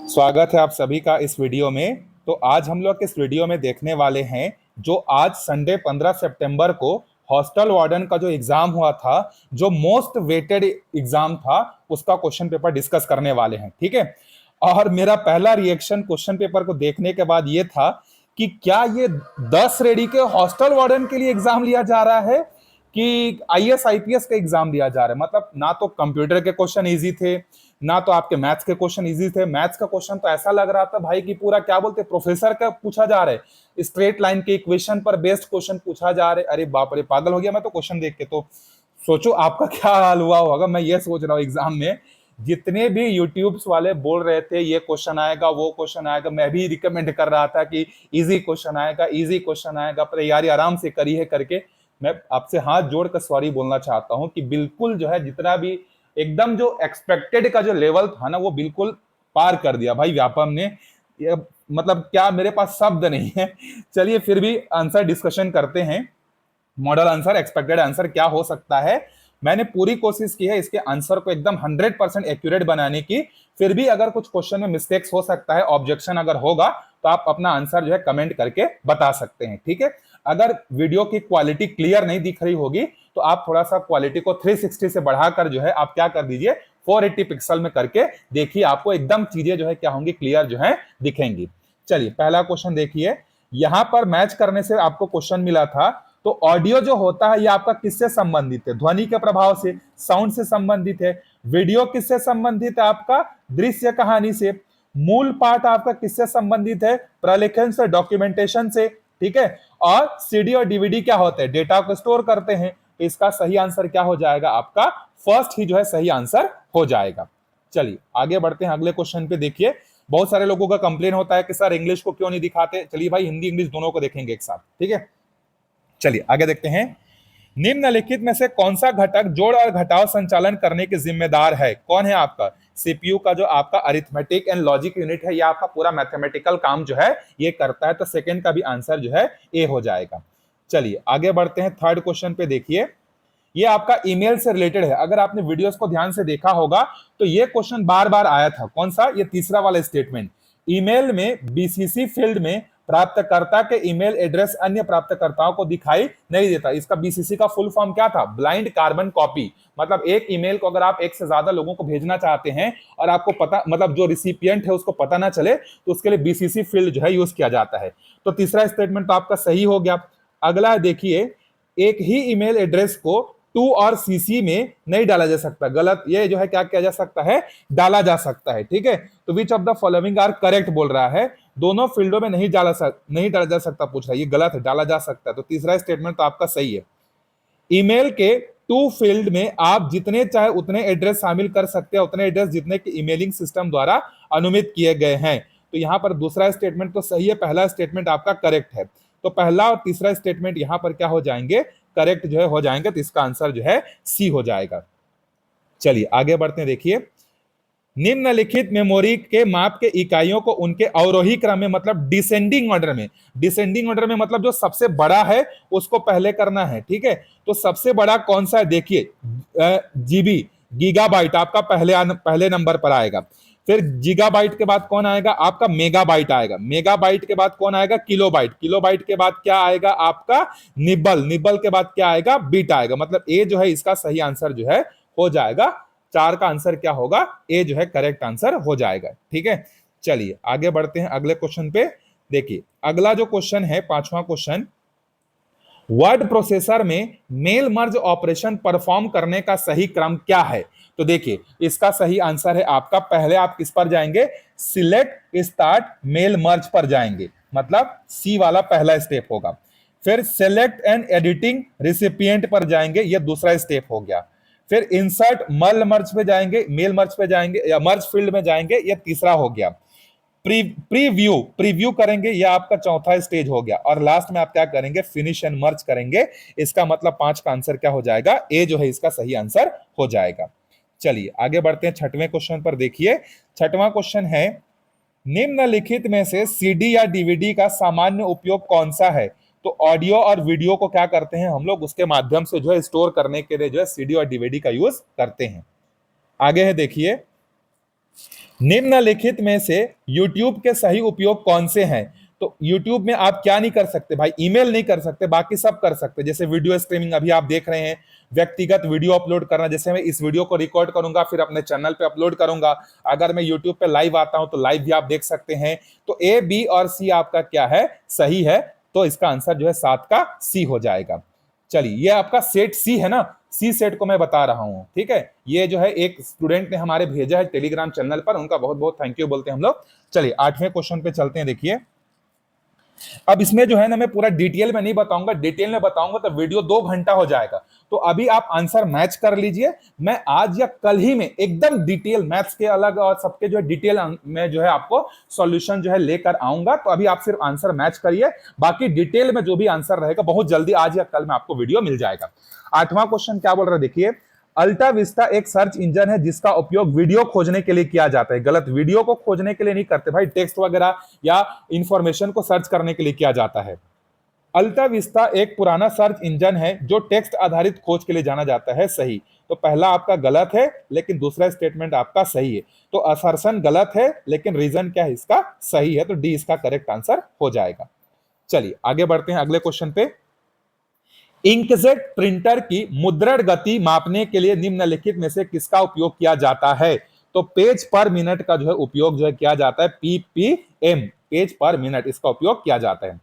स्वागत है आप सभी का इस वीडियो में। तो आज हम लोग इस वीडियो में देखने वाले हैं जो आज संडे 15 सितंबर को हॉस्टल वार्डन का जो एग्जाम हुआ था, जो मोस्ट वेटेड एग्जाम था, उसका क्वेश्चन पेपर डिस्कस करने वाले हैं। ठीक है। और मेरा पहला रिएक्शन क्वेश्चन पेपर को देखने के बाद ये था कि क्या ये 10 रेडी के हॉस्टल वार्डन के लिए एग्जाम लिया जा रहा है कि आईएएस आईपीएस का एग्जाम दिया जा रहा है। मतलब ना तो कंप्यूटर के क्वेश्चन इजी थे, ना तो आपके मैथ्स के क्वेश्चन इजी थे। मैथ्स का क्वेश्चन तो ऐसा लग रहा था भाई कि पूरा क्या बोलते प्रोफेसर का पूछा जा रहा है, स्ट्रेट लाइन के इक्वेशन पर बेस्ड क्वेश्चन पूछा जा रहा है। अरे बाप रे, पागल हो गया मैं तो क्वेश्चन देख के। तो सोचो आपका क्या हाल हुआ होगा। मैं ये सोच रहा हूँ एग्जाम में जितने भी यूट्यूब्स वाले बोल रहे थे ये क्वेश्चन आएगा, वो क्वेश्चन आएगा, मैं भी रिकमेंड कर रहा था कि इजी क्वेश्चन आएगा, इजी क्वेश्चन आएगा, पर यार आराम से करिए करके मैं आपसे हाथ जोड़कर सॉरी बोलना चाहता हूं कि बिल्कुल जो है जितना भी एकदम जो एक्सपेक्टेड का जो लेवल था ना, वो बिल्कुल पार कर दिया भाई व्यापम ने। ये मतलब क्या मेरे पास शब्द नहीं है। चलिए फिर भी आंसर डिस्कशन करते हैं। मॉडल आंसर, एक्सपेक्टेड आंसर क्या हो सकता है। मैंने पूरी कोशिश की है इसके आंसर को एकदम 100% एक्यूरेट बनाने की। फिर भी अगर कुछ क्वेश्चन में मिस्टेक्स हो सकता है, ऑब्जेक्शन अगर होगा, तो आप अपना आंसर जो है कमेंट करके बता सकते हैं। ठीक है। अगर वीडियो की क्वालिटी क्लियर नहीं दिख रही होगी तो आप थोड़ा सा क्वालिटी को 360 से बढ़ाकर जो है आप क्या कर दीजिए, 480 पिक्सल में करके देखिए, आपको एकदम चीजें जो है क्या होंगी, क्लियर जो है दिखेंगी। चलिए पहला क्वेश्चन देखिए। यहां पर मैच करने से आपको क्वेश्चन मिला था, तो ऑडियो जो होता है ये आपका किससे संबंधित है? ध्वनि के प्रभाव से, साउंड से संबंधित है। वीडियो किससे संबंधित है? आपका दृश्य कहानी से। मूल पाठ आपका किससे संबंधित है? प्रलेखन से, डॉक्यूमेंटेशन से। ठीक है। और सीडी और डीवीडी क्या होते हैं? डेटा को स्टोर करते हैं। तो इसका सही आंसर क्या हो जाएगा? आपका फर्स्ट ही जो है सही आंसर हो जाएगा। चलिए आगे बढ़ते हैं अगले क्वेश्चन पे। देखिए बहुत सारे लोगों का कंप्लेन होता है कि सर इंग्लिश को क्यों नहीं दिखाते। चलिए भाई हिंदी इंग्लिश दोनों को देखेंगे एक साथ। ठीक है। चलिए आगे देखते हैं। निम्नलिखित में से कौन सा घटक जोड़ और घटाव संचालन करने के जिम्मेदार है? कौन है आपका? सीपीयू का जो आपका अरिथमेटिक एंड लॉजिक यूनिट है, ये आपका पूरा मैथमेटिकल काम जो है ये करता है। तो सेकंड का भी आंसर जो है ए हो जाएगा। चलिए आगे बढ़ते हैं थर्ड क्वेश्चन पे। देखिए ये आपका ईमेल से रिलेटेड है। अगर आपने वीडियोस को ध्यान से देखा होगा तो ये क्वेश्चन बार बार आया था। कौन सा? ये तीसरा वाला स्टेटमेंट। ईमेल में बीसीसी फील्ड में प्राप्तकर्ता के ईमेल एड्रेस अन्य प्राप्तकर्ताओं को दिखाई नहीं देता। इसका बीसीसी का फुल फॉर्म क्या था? Blind carbon copy. मतलब एक ईमेल को अगर आप एक से ज्यादा लोगों को भेजना चाहते हैं और आपको पता, मतलब जो रिसिपिएंट है उसको पता ना चले, तो उसके लिए बीसीसी फील्ड जो है यूज किया जाता है। तो तीसरा स्टेटमेंट तो आपका सही हो गया। अगला देखिए, एक ही ईमेल एड्रेस को टू और सीसी में नहीं डाला जा सकता। गलत। ये जो है क्या किया जा सकता है? डाला जा सकता है। ठीक है। तो which of the following are correct बोल रहा है। दोनों फील्डों में नहीं डाला जा सकता पूछ रहा है। ये गलत है, डाला जा सकता है। तो तीसरा स्टेटमेंट तो आपका सही है। ईमेल के टू फील्ड में आप जितने चाहे उतने एड्रेस शामिल कर सकते हैं, उतने एड्रेस जितने के ईमेलिंग सिस्टम द्वारा अनुमित किए गए हैं। तो यहां पर दूसरा स्टेटमेंट तो सही है, पहला स्टेटमेंट आपका करेक्ट है। तो पहला और तीसरा स्टेटमेंट यहां पर क्या हो जाएंगे? करेक्ट जो है हो जाएंगे। तो इसका आंसर जो है सी हो जाएगा। चलिए आगे बढ़ते हैं। देखिए निम्नलिखित मेमोरी के माप के इकाइयों को उनके अवरोही क्रम में, मतलब डिसेंडिंग ऑर्डर में, डिसेंडिंग ऑर्डर में मतलब जो सबसे बड़ा है उसको पहले करना है। ठीक है। तो सबसे बड़ा कौन सा है? देखिए जीबी, गीगाबाइट आपका पहले नंबर पर आएगा। फिर गीगाबाइट के बाद कौन आएगा? आपका मेगाबाइट आएगा। मेगाबाइट के बाद कौन आएगा? किलोबाइट। किलोबाइट के बाद क्या आएगा? आपका निब्बल। निब्बल के बाद क्या आएगा? बीट आएगा। मतलब ए जो है इसका सही आंसर जो है हो जाएगा। 4 का आंसर क्या होगा? ए जो है करेक्ट आंसर हो जाएगा। ठीक है। चलिए आगे बढ़ते हैं अगले क्वेश्चन पे। देखिए अगला जो क्वेश्चन है, पांचवा क्वेश्चन, वर्ड प्रोसेसर में मेल मर्ज ऑपरेशन परफॉर्म करने का सही क्रम क्या है? तो देखिए इसका सही आंसर है आपका, पहले आप किस पर जाएंगे? सिलेक्ट स्टार्ट मेल मर्ज पर जाएंगे। मतलब सी वाला पहला स्टेप होगा। फिर सेलेक्ट एंड एडिटिंग रिसिपिएंट पर जाएंगे, यह दूसरा स्टेप हो गया। फिर इंसर्ट मल मर्ज पे जाएंगे, मेल मर्ज पे जाएंगे या मर्ज फील्ड में जाएंगे, यह तीसरा हो गया। प्रीव्यू करेंगे, यह आपका चौथा स्टेज हो गया। और लास्ट में आप क्या करेंगे? फिनिश एंड मर्ज करेंगे। इसका मतलब 5 का आंसर क्या हो जाएगा? ए जो है इसका सही आंसर हो जाएगा। चलिए आगे बढ़ते हैं छठवें क्वेश्चन पर। देखिए छठवां क्वेश्चन है, निम्नलिखित में से सीडी या डीवीडी का सामान्य उपयोग कौन सा है? तो ऑडियो और वीडियो को क्या करते हैं हम लोग? उसके माध्यम से जो है स्टोर करने के लिए जो है सीडी और डीवीडी का यूज करते हैं। आगे है देखिए, निम्नलिखित में से YouTube के सही उपयोग कौन से हैं? तो YouTube में आप क्या नहीं कर सकते भाई, ईमेल नहीं कर सकते, बाकी सब कर सकते। जैसे वीडियो स्ट्रीमिंग अभी आप देख रहे हैं, व्यक्तिगत वीडियो अपलोड करना, जैसे मैं इस वीडियो को रिकॉर्ड करूंगा फिर अपने चैनल पे अपलोड करूंगा, अगर मैं YouTube पे लाइव आता हूं तो लाइव भी आप देख सकते हैं। तो ए, बी और सी आपका क्या है, सही है। तो इसका आंसर जो है 7 का सी हो जाएगा। चलिए, ये आपका सेट सी है ना, सी सेट को मैं बता रहा हूं, ठीक है। ये जो है एक स्टूडेंट ने हमारे भेजा है टेलीग्राम चैनल पर, उनका बहुत बहुत थैंक यू बोलते हैं हम लोग। चलिए 8वें क्वेश्चन पे चलते हैं। देखिए, अब इसमें जो है ना, मैं पूरा डिटेल में नहीं बताऊंगा, डिटेल में बताऊंगा तो वीडियो 2 घंटा हो जाएगा। तो अभी आप आंसर मैच कर लीजिए, मैं आज या कल ही में एकदम डिटेल मैथ्स के अलग और सबके जो है डिटेल में जो है आपको सॉल्यूशन जो है लेकर आऊंगा। तो अभी आप सिर्फ आंसर मैच करिए, बाकी डिटेल में जो भी आंसर रहेगा बहुत जल्दी आज या कल में आपको वीडियो मिल जाएगा। 8वां क्वेश्चन क्या बोल रहा है, देखिए, अल्टा विस्टा एक सर्च इंजन है जिसका उपयोग वीडियो खोजने के लिए किया जाता है। गलत, वीडियो को खोजने के लिए नहीं करते भाई, टेक्स्ट वगैरह या इंफॉर्मेशन को सर्च करने के लिए किया जाता है। अल्टा विस्टा एक पुराना सर्च इंजन है जो टेक्स्ट आधारित खोज के लिए जाना जाता है। सही। तो पहला आपका गलत है, लेकिन दूसरा स्टेटमेंट आपका सही है। तो असर्शन गलत है, लेकिन रीजन क्या है इसका, सही है। तो डी इसका करेक्ट आंसर हो जाएगा। चलिए आगे बढ़ते हैं अगले क्वेश्चन पे। इंकजेट प्रिंटर की मुद्रण गति मापने के लिए निम्नलिखित में से किसका उपयोग किया जाता है? तो पेज पर मिनट का जो है उपयोग जो है किया जाता है, पीपीएम, पेज पर मिनट, इसका उपयोग किया जाता है।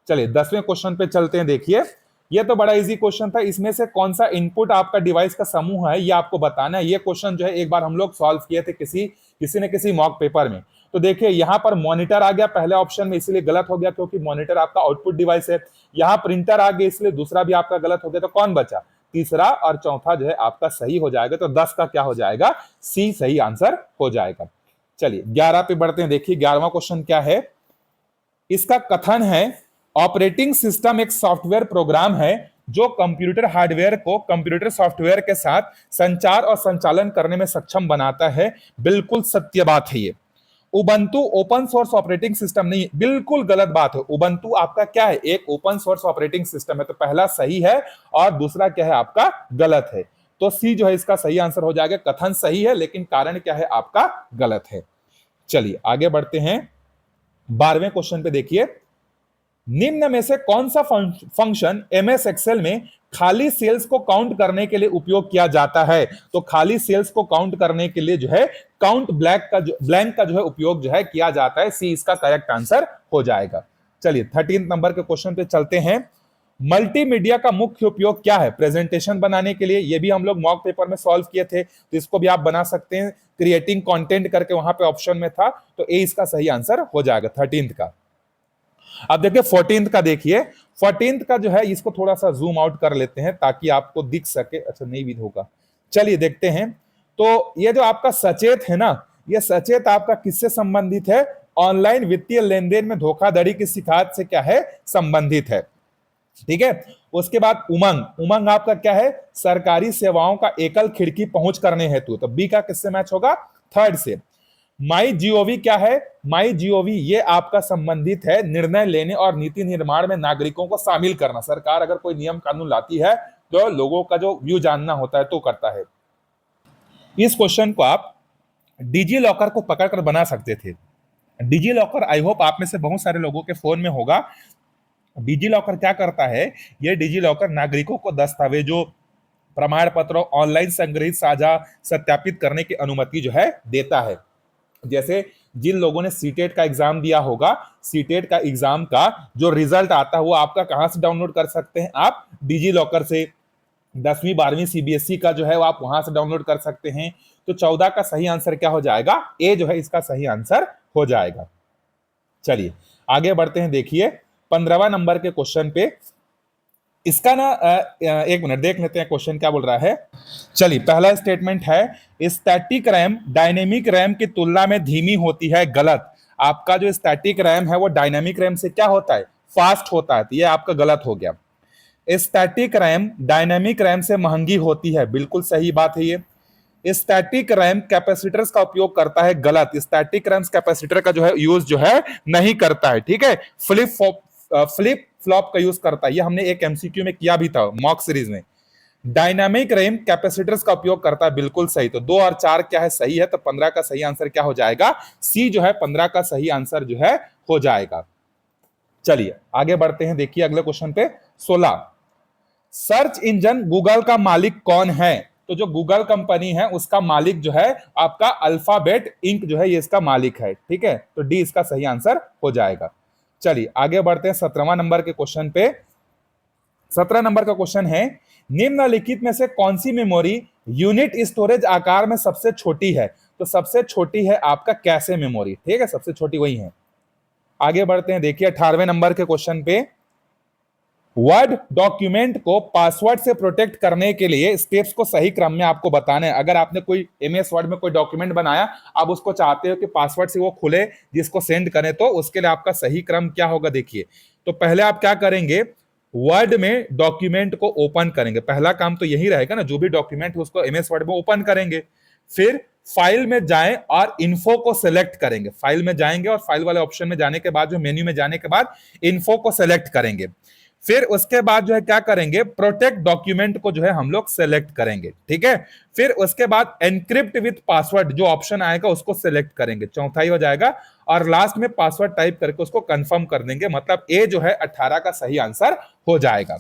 चलिए 10वें क्वेश्चन पे चलते हैं। देखिए, ये तो बड़ा इजी क्वेश्चन था, इसमें से कौन सा इनपुट आपका डिवाइस का समूह है ये आपको बताना है। ये क्वेश्चन जो है एक बार हम लोग सॉल्व किए थे किसी न किसी मॉक पेपर में। तो देखिए, यहां पर मॉनिटर आ गया पहले ऑप्शन में, इसलिए गलत हो गया क्योंकि मॉनिटर आपका आउटपुट डिवाइस है। यहां प्रिंटर आ गया, इसलिए दूसरा भी आपका गलत हो गया। तो कौन बचा, तीसरा और चौथा जो है आपका सही हो जाएगा। तो 10 का क्या हो जाएगा, सी सही आंसर हो जाएगा। चलिए 11 पे बढ़ते हैं। देखिए 11वां क्वेश्चन क्या है, इसका कथन है, ऑपरेटिंग सिस्टम एक सॉफ्टवेयर प्रोग्राम है जो कंप्यूटर हार्डवेयर को कंप्यूटर सॉफ्टवेयर के साथ संचार और संचालन करने में सक्षम बनाता है। बिल्कुल सत्य बात है ये। Ubuntu open source operating system नहीं, बिल्कुल गलत बात है। उबंटू आपका क्या है, एक ओपन सोर्स ऑपरेटिंग सिस्टम है। तो पहला सही है और दूसरा क्या है आपका गलत है। तो सी जो है इसका सही आंसर हो जाएगा। कथन सही है, लेकिन कारण क्या है आपका गलत है। चलिए आगे बढ़ते हैं। 12वें क्वेश्चन पे देखिए, निम्न में से कौन सा फंक्शन एमएस एक्सेल में खाली सेल्स को काउंट करने के लिए उपयोग किया जाता है? तो खाली सेल्स को काउंट करने के लिए जो है काउंट ब्लैंक का जो है उपयोग जो है किया जाता है। सी इसका करेक्ट आंसर हो जाएगा। चलिए 13 नंबर के क्वेश्चन पे चलते हैं। मल्टीमीडिया का मुख्य उपयोग क्या है? प्रेजेंटेशन बनाने के लिए। ये भी हम लोग मॉक पेपर में सॉल्व किए थे, तो इसको भी आप बना सकते हैं। क्रिएटिंग कंटेंट करके वहां पे ऑप्शन में था, तो ए इसका सही आंसर हो जाएगा 13 का। अब देखिए 14 का, देखिए 14 का जो है इसको थोड़ा सा जूम आउट कर लेते हैं ताकि आपको दिख सके। अच्छा नहीं भी होगा, चलिए देखते हैं। तो ये जो आपका सचेत है ना, ये सचेत आपका किससे संबंधित है? ऑनलाइन वित्तीय लेन देन में धोखाधड़ी की शिकायत से क्या है, संबंधित है। ठीक है। उसके बाद उमंग, उमंग आपका क्या है, सरकारी सेवाओं का एकल खिड़की पहुंच करने हेतु। तो बी का किससे मैच होगा, थर्ड से। माई जीओवी क्या है, माई जीओवी ये आपका संबंधित है निर्णय लेने और नीति निर्माण में नागरिकों को शामिल करना। सरकार अगर कोई नियम कानून लाती है तो लोगों का जो व्यू जानना होता है तो करता है। इस क्वेश्चन को आप डिजी लॉकर को पकड़कर बना सकते थे। डिजी लॉकर आई होप आप में से बहुत सारे लोगों के फोन में होगा। डिजी लॉकर क्या करता है, ये डिजी लॉकर नागरिकों को दस्तावेजों, प्रमाण पत्रों, ऑनलाइन संग्रहित, साझा, सत्यापित करने की अनुमति जो है देता है। जैसे जिन लोगों ने सीटेट का एग्जाम दिया होगा, सीटेट का एग्जाम का जो रिजल्ट आता है वो आपका कहां से डाउनलोड कर सकते हैं, आप डिजी लॉकर से। 10वीं 12वीं सीबीएसई का जो है वो आप वहां से डाउनलोड कर सकते हैं। तो 14 का सही आंसर क्या हो जाएगा, ए जो है इसका सही आंसर हो जाएगा। चलिए आगे बढ़ते हैं। देखिए 15वां नंबर के क्वेश्चन पे, इसका ना एक मिनट देख लेते हैं क्वेश्चन क्या बोल रहा है। चलिए पहला स्टेटमेंट है, स्टैटिक रैम डायनेमिक रैम की तुलना में धीमी होती है। गलत। आपका जो स्टैटिक रैम है वो डायनेमिक रैम से क्या होता है, फास्ट होता है। तो ये आपका गलत हो गया। स्टैटिक रैम डायनेमिक रैम से महंगी होती है, बिल्कुल सही बात है ये। स्टैटिक रैम कैपेसिटर्स का उपयोग करता है। गलत। स्टैटिक रैम कैपेसिटर का जो है यूज जो है नहीं करता है। ठीक है। फ्लिप फ्लॉप का यूज करता है। ये हमने एक एमसीक्यू में किया भी था मॉक सीरीज में। डायनामिक रैम कैपेसिटर्स का उपयोग करता है, बिल्कुल सही। तो 2 और 4 क्या है, सही है। तो 15 का सही आंसर क्या हो जाएगा, सी जो है 15 का सही आंसर जो है हो जाएगा। चलिए आगे बढ़ते हैं, देखिए अगले क्वेश्चन पे 16। सर्च इंजन गूगल का मालिक कौन है? तो जो गूगल कंपनी है उसका मालिक जो है आपका अल्फाबेट इंक जो है, ये इसका मालिक है, ठीक है। तो डी इसका सही आंसर हो जाएगा। चलिए आगे बढ़ते हैं 17वां नंबर के क्वेश्चन पे। 17 नंबर का क्वेश्चन है, निम्नलिखित में से कौन सी मेमोरी यूनिट स्टोरेज आकार में सबसे छोटी है? तो सबसे छोटी है आपका कैशे मेमोरी, ठीक है, सबसे छोटी वही है। आगे बढ़ते हैं, देखिए 18वें नंबर के क्वेश्चन पे, वर्ड डॉक्यूमेंट को पासवर्ड से प्रोटेक्ट करने के लिए स्टेप्स को सही क्रम में आपको बताना है। अगर आपने कोई एमएस वर्ड में कोई डॉक्यूमेंट बनाया, आप उसको चाहते हो कि पासवर्ड से वो खुले, जिसको सेंड करें, तो उसके लिए आपका सही क्रम क्या होगा, देखिए। तो पहले आप क्या करेंगे, वर्ड में डॉक्यूमेंट को ओपन करेंगे, पहला काम तो यही रहेगा ना, जो भी डॉक्यूमेंट है उसको एमएस वर्ड में ओपन करेंगे। फिर फाइल में जाएं और इन्फो को सिलेक्ट करेंगे, फाइल में जाएंगे और फाइल वाले ऑप्शन में जाने के बाद, जो मेन्यू में जाने के बाद इन्फो को सिलेक्ट करेंगे। फिर उसके बाद जो है क्या करेंगे, प्रोटेक्ट डॉक्यूमेंट को जो है हम लोग सेलेक्ट करेंगे, ठीक है। फिर उसके बाद एनक्रिप्ट विथ पासवर्ड जो ऑप्शन आएगा उसको सेलेक्ट करेंगे, चौथा ही हो जाएगा। और लास्ट में पासवर्ड टाइप करके उसको कंफर्म कर देंगे, मतलब ए जो है 18 का सही आंसर हो जाएगा।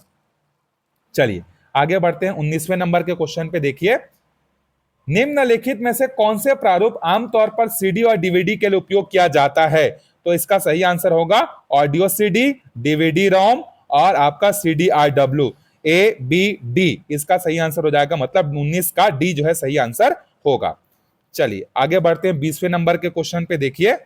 चलिए आगे बढ़ते हैं 19वें नंबर के क्वेश्चन पे, देखिए निम्नलिखित में से कौन से प्रारूप आमतौर पर सीडी और डीवीडी के लिए उपयोग किया जाता है? तो इसका सही आंसर होगा ऑडियो सीडी, डीवीडी रोम और आपका CD RW, A B D इसका सही आंसर हो जाएगा, मतलब 19 का डी जो है सही आंसर होगा। चलिए आगे बढ़ते हैं 20वें नंबर के क्वेश्चन पे, देखिए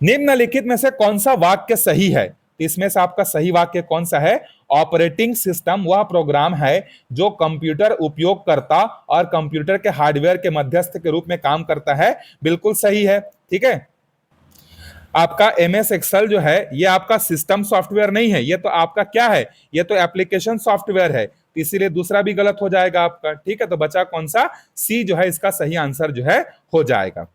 निम्नलिखित में से कौन सा वाक्य सही है? तो इसमें से आपका सही वाक्य कौन सा है, ऑपरेटिंग सिस्टम वह प्रोग्राम है जो कंप्यूटर उपयोगकर्ता और कंप्यूटर के हार्डवेयर के मध्यस्थ के रूप में काम करता है, बिल्कुल सही है, ठीक है। आपका एमएस एक्सेल जो है ये आपका सिस्टम सॉफ्टवेयर नहीं है, ये तो आपका क्या है, ये तो एप्लीकेशन सॉफ्टवेयर है, तो इसीलिए दूसरा भी गलत हो जाएगा आपका, ठीक है। तो बचा कौन सा, सी जो है इसका सही आंसर जो है हो जाएगा।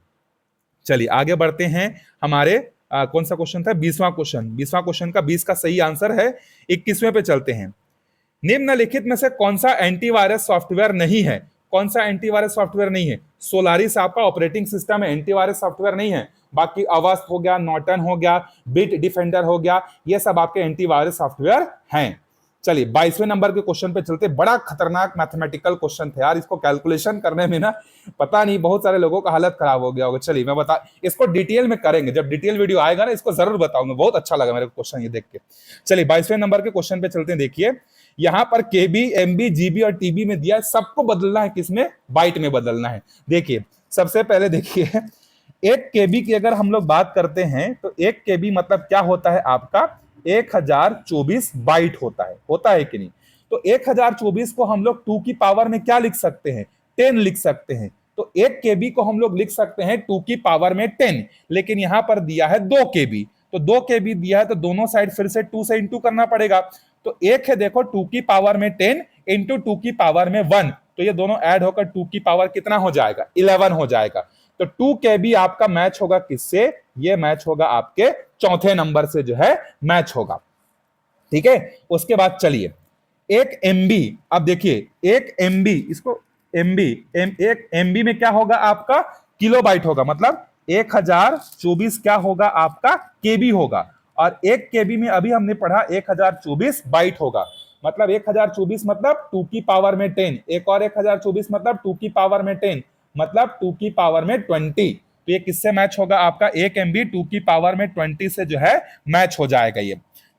चलिए आगे बढ़ते हैं, हमारे कौन सा क्वेश्चन था, 20वां क्वेश्चन। 20वां क्वेश्चन का 20 का सही आंसर है। 21वें पे चलते हैं, निम्नलिखित में से कौन सा एंटीवायरस सॉफ्टवेयर नहीं है? कौन सा एंटीवायरस सॉफ्टवेयर नहीं है? सोलारिस आपका ऑपरेटिंग सिस्टम है, एंटीवायरस सॉफ्टवेयर नहीं है। बाकी अवस्ट हो गया, नॉर्टन हो गया, बिट डिफेंडर हो गया, ये सब आपके एंटीवायरस सॉफ्टवेयर हैं। चलिए 22वें नंबर के क्वेश्चन पे चलते। बड़ा खतरनाक मैथमेटिकल क्वेश्चन था यार, इसको कैलकुलेशन करने में ना पता नहीं बहुत सारे लोगों का हालत खराब हो गया होगा। चलिए मैं बता, इसको डिटेल में करेंगे, जब डिटेल वीडियो आएगा ना इसको जरूर बताऊंगा, बहुत अच्छा लगा मेरे क्वेश्चन ये देख के। चलिए 22वें नंबर के क्वेश्चन पे चलते हैं, देखिए यहां पर केबी, एमबी, जीबी और टीबी में दिया है, सबको बदलना है, किसमें, बाइट में बदलना है। देखिए सबसे पहले देखिए 1 केबी की अगर हम लोग बात करते हैं तो 1 केबी मतलब क्या होता है आपका, 1024 बाइट होता है कि नहीं? तो 1024 को हम लोग 2 की पावर में क्या लिख सकते हैं, 10 लिख सकते हैं। तो 1 केबी को हम लोग लिख सकते हैं 2 की पावर में 10, लेकिन यहां पर दिया है 2 केबी, तो 2 केबी दिया है तो दोनों साइड फिर से 2 से इंटू करना पड़ेगा। तो एक है देखो 2 की पावर में 10 इंटू 2 की पावर में 1, तो ये दोनों ऐड होकर 2 की पावर कितना हो जाएगा, 11 हो जाएगा। तो 2 केबी आपका मैच होगा किससे, ये मैच होगा आपके चौथे नंबर से जो है मैच होगा, ठीक है। उसके बाद चलिए 1 एमबी, अब देखिए 1 एमबी, इसको एमबी, एक एमबी में क्या होगा आपका, किलोबाइट होगा, मतलब 1024 क्या होगा आपका, केबी होगा। और 1 केबी में अभी हमने पढ़ा 1024 बाइट होगा, मतलब 1024 मतलब 2 की पावर में 10, एक और 1024 मतलब 2 की पावर में 10, मतलब 2 की पावर में 20। तो ये किससे मैच होगा आपका, 1 एमबी 2 की पावर में 20 से जो है मैच हो जाएगा ये,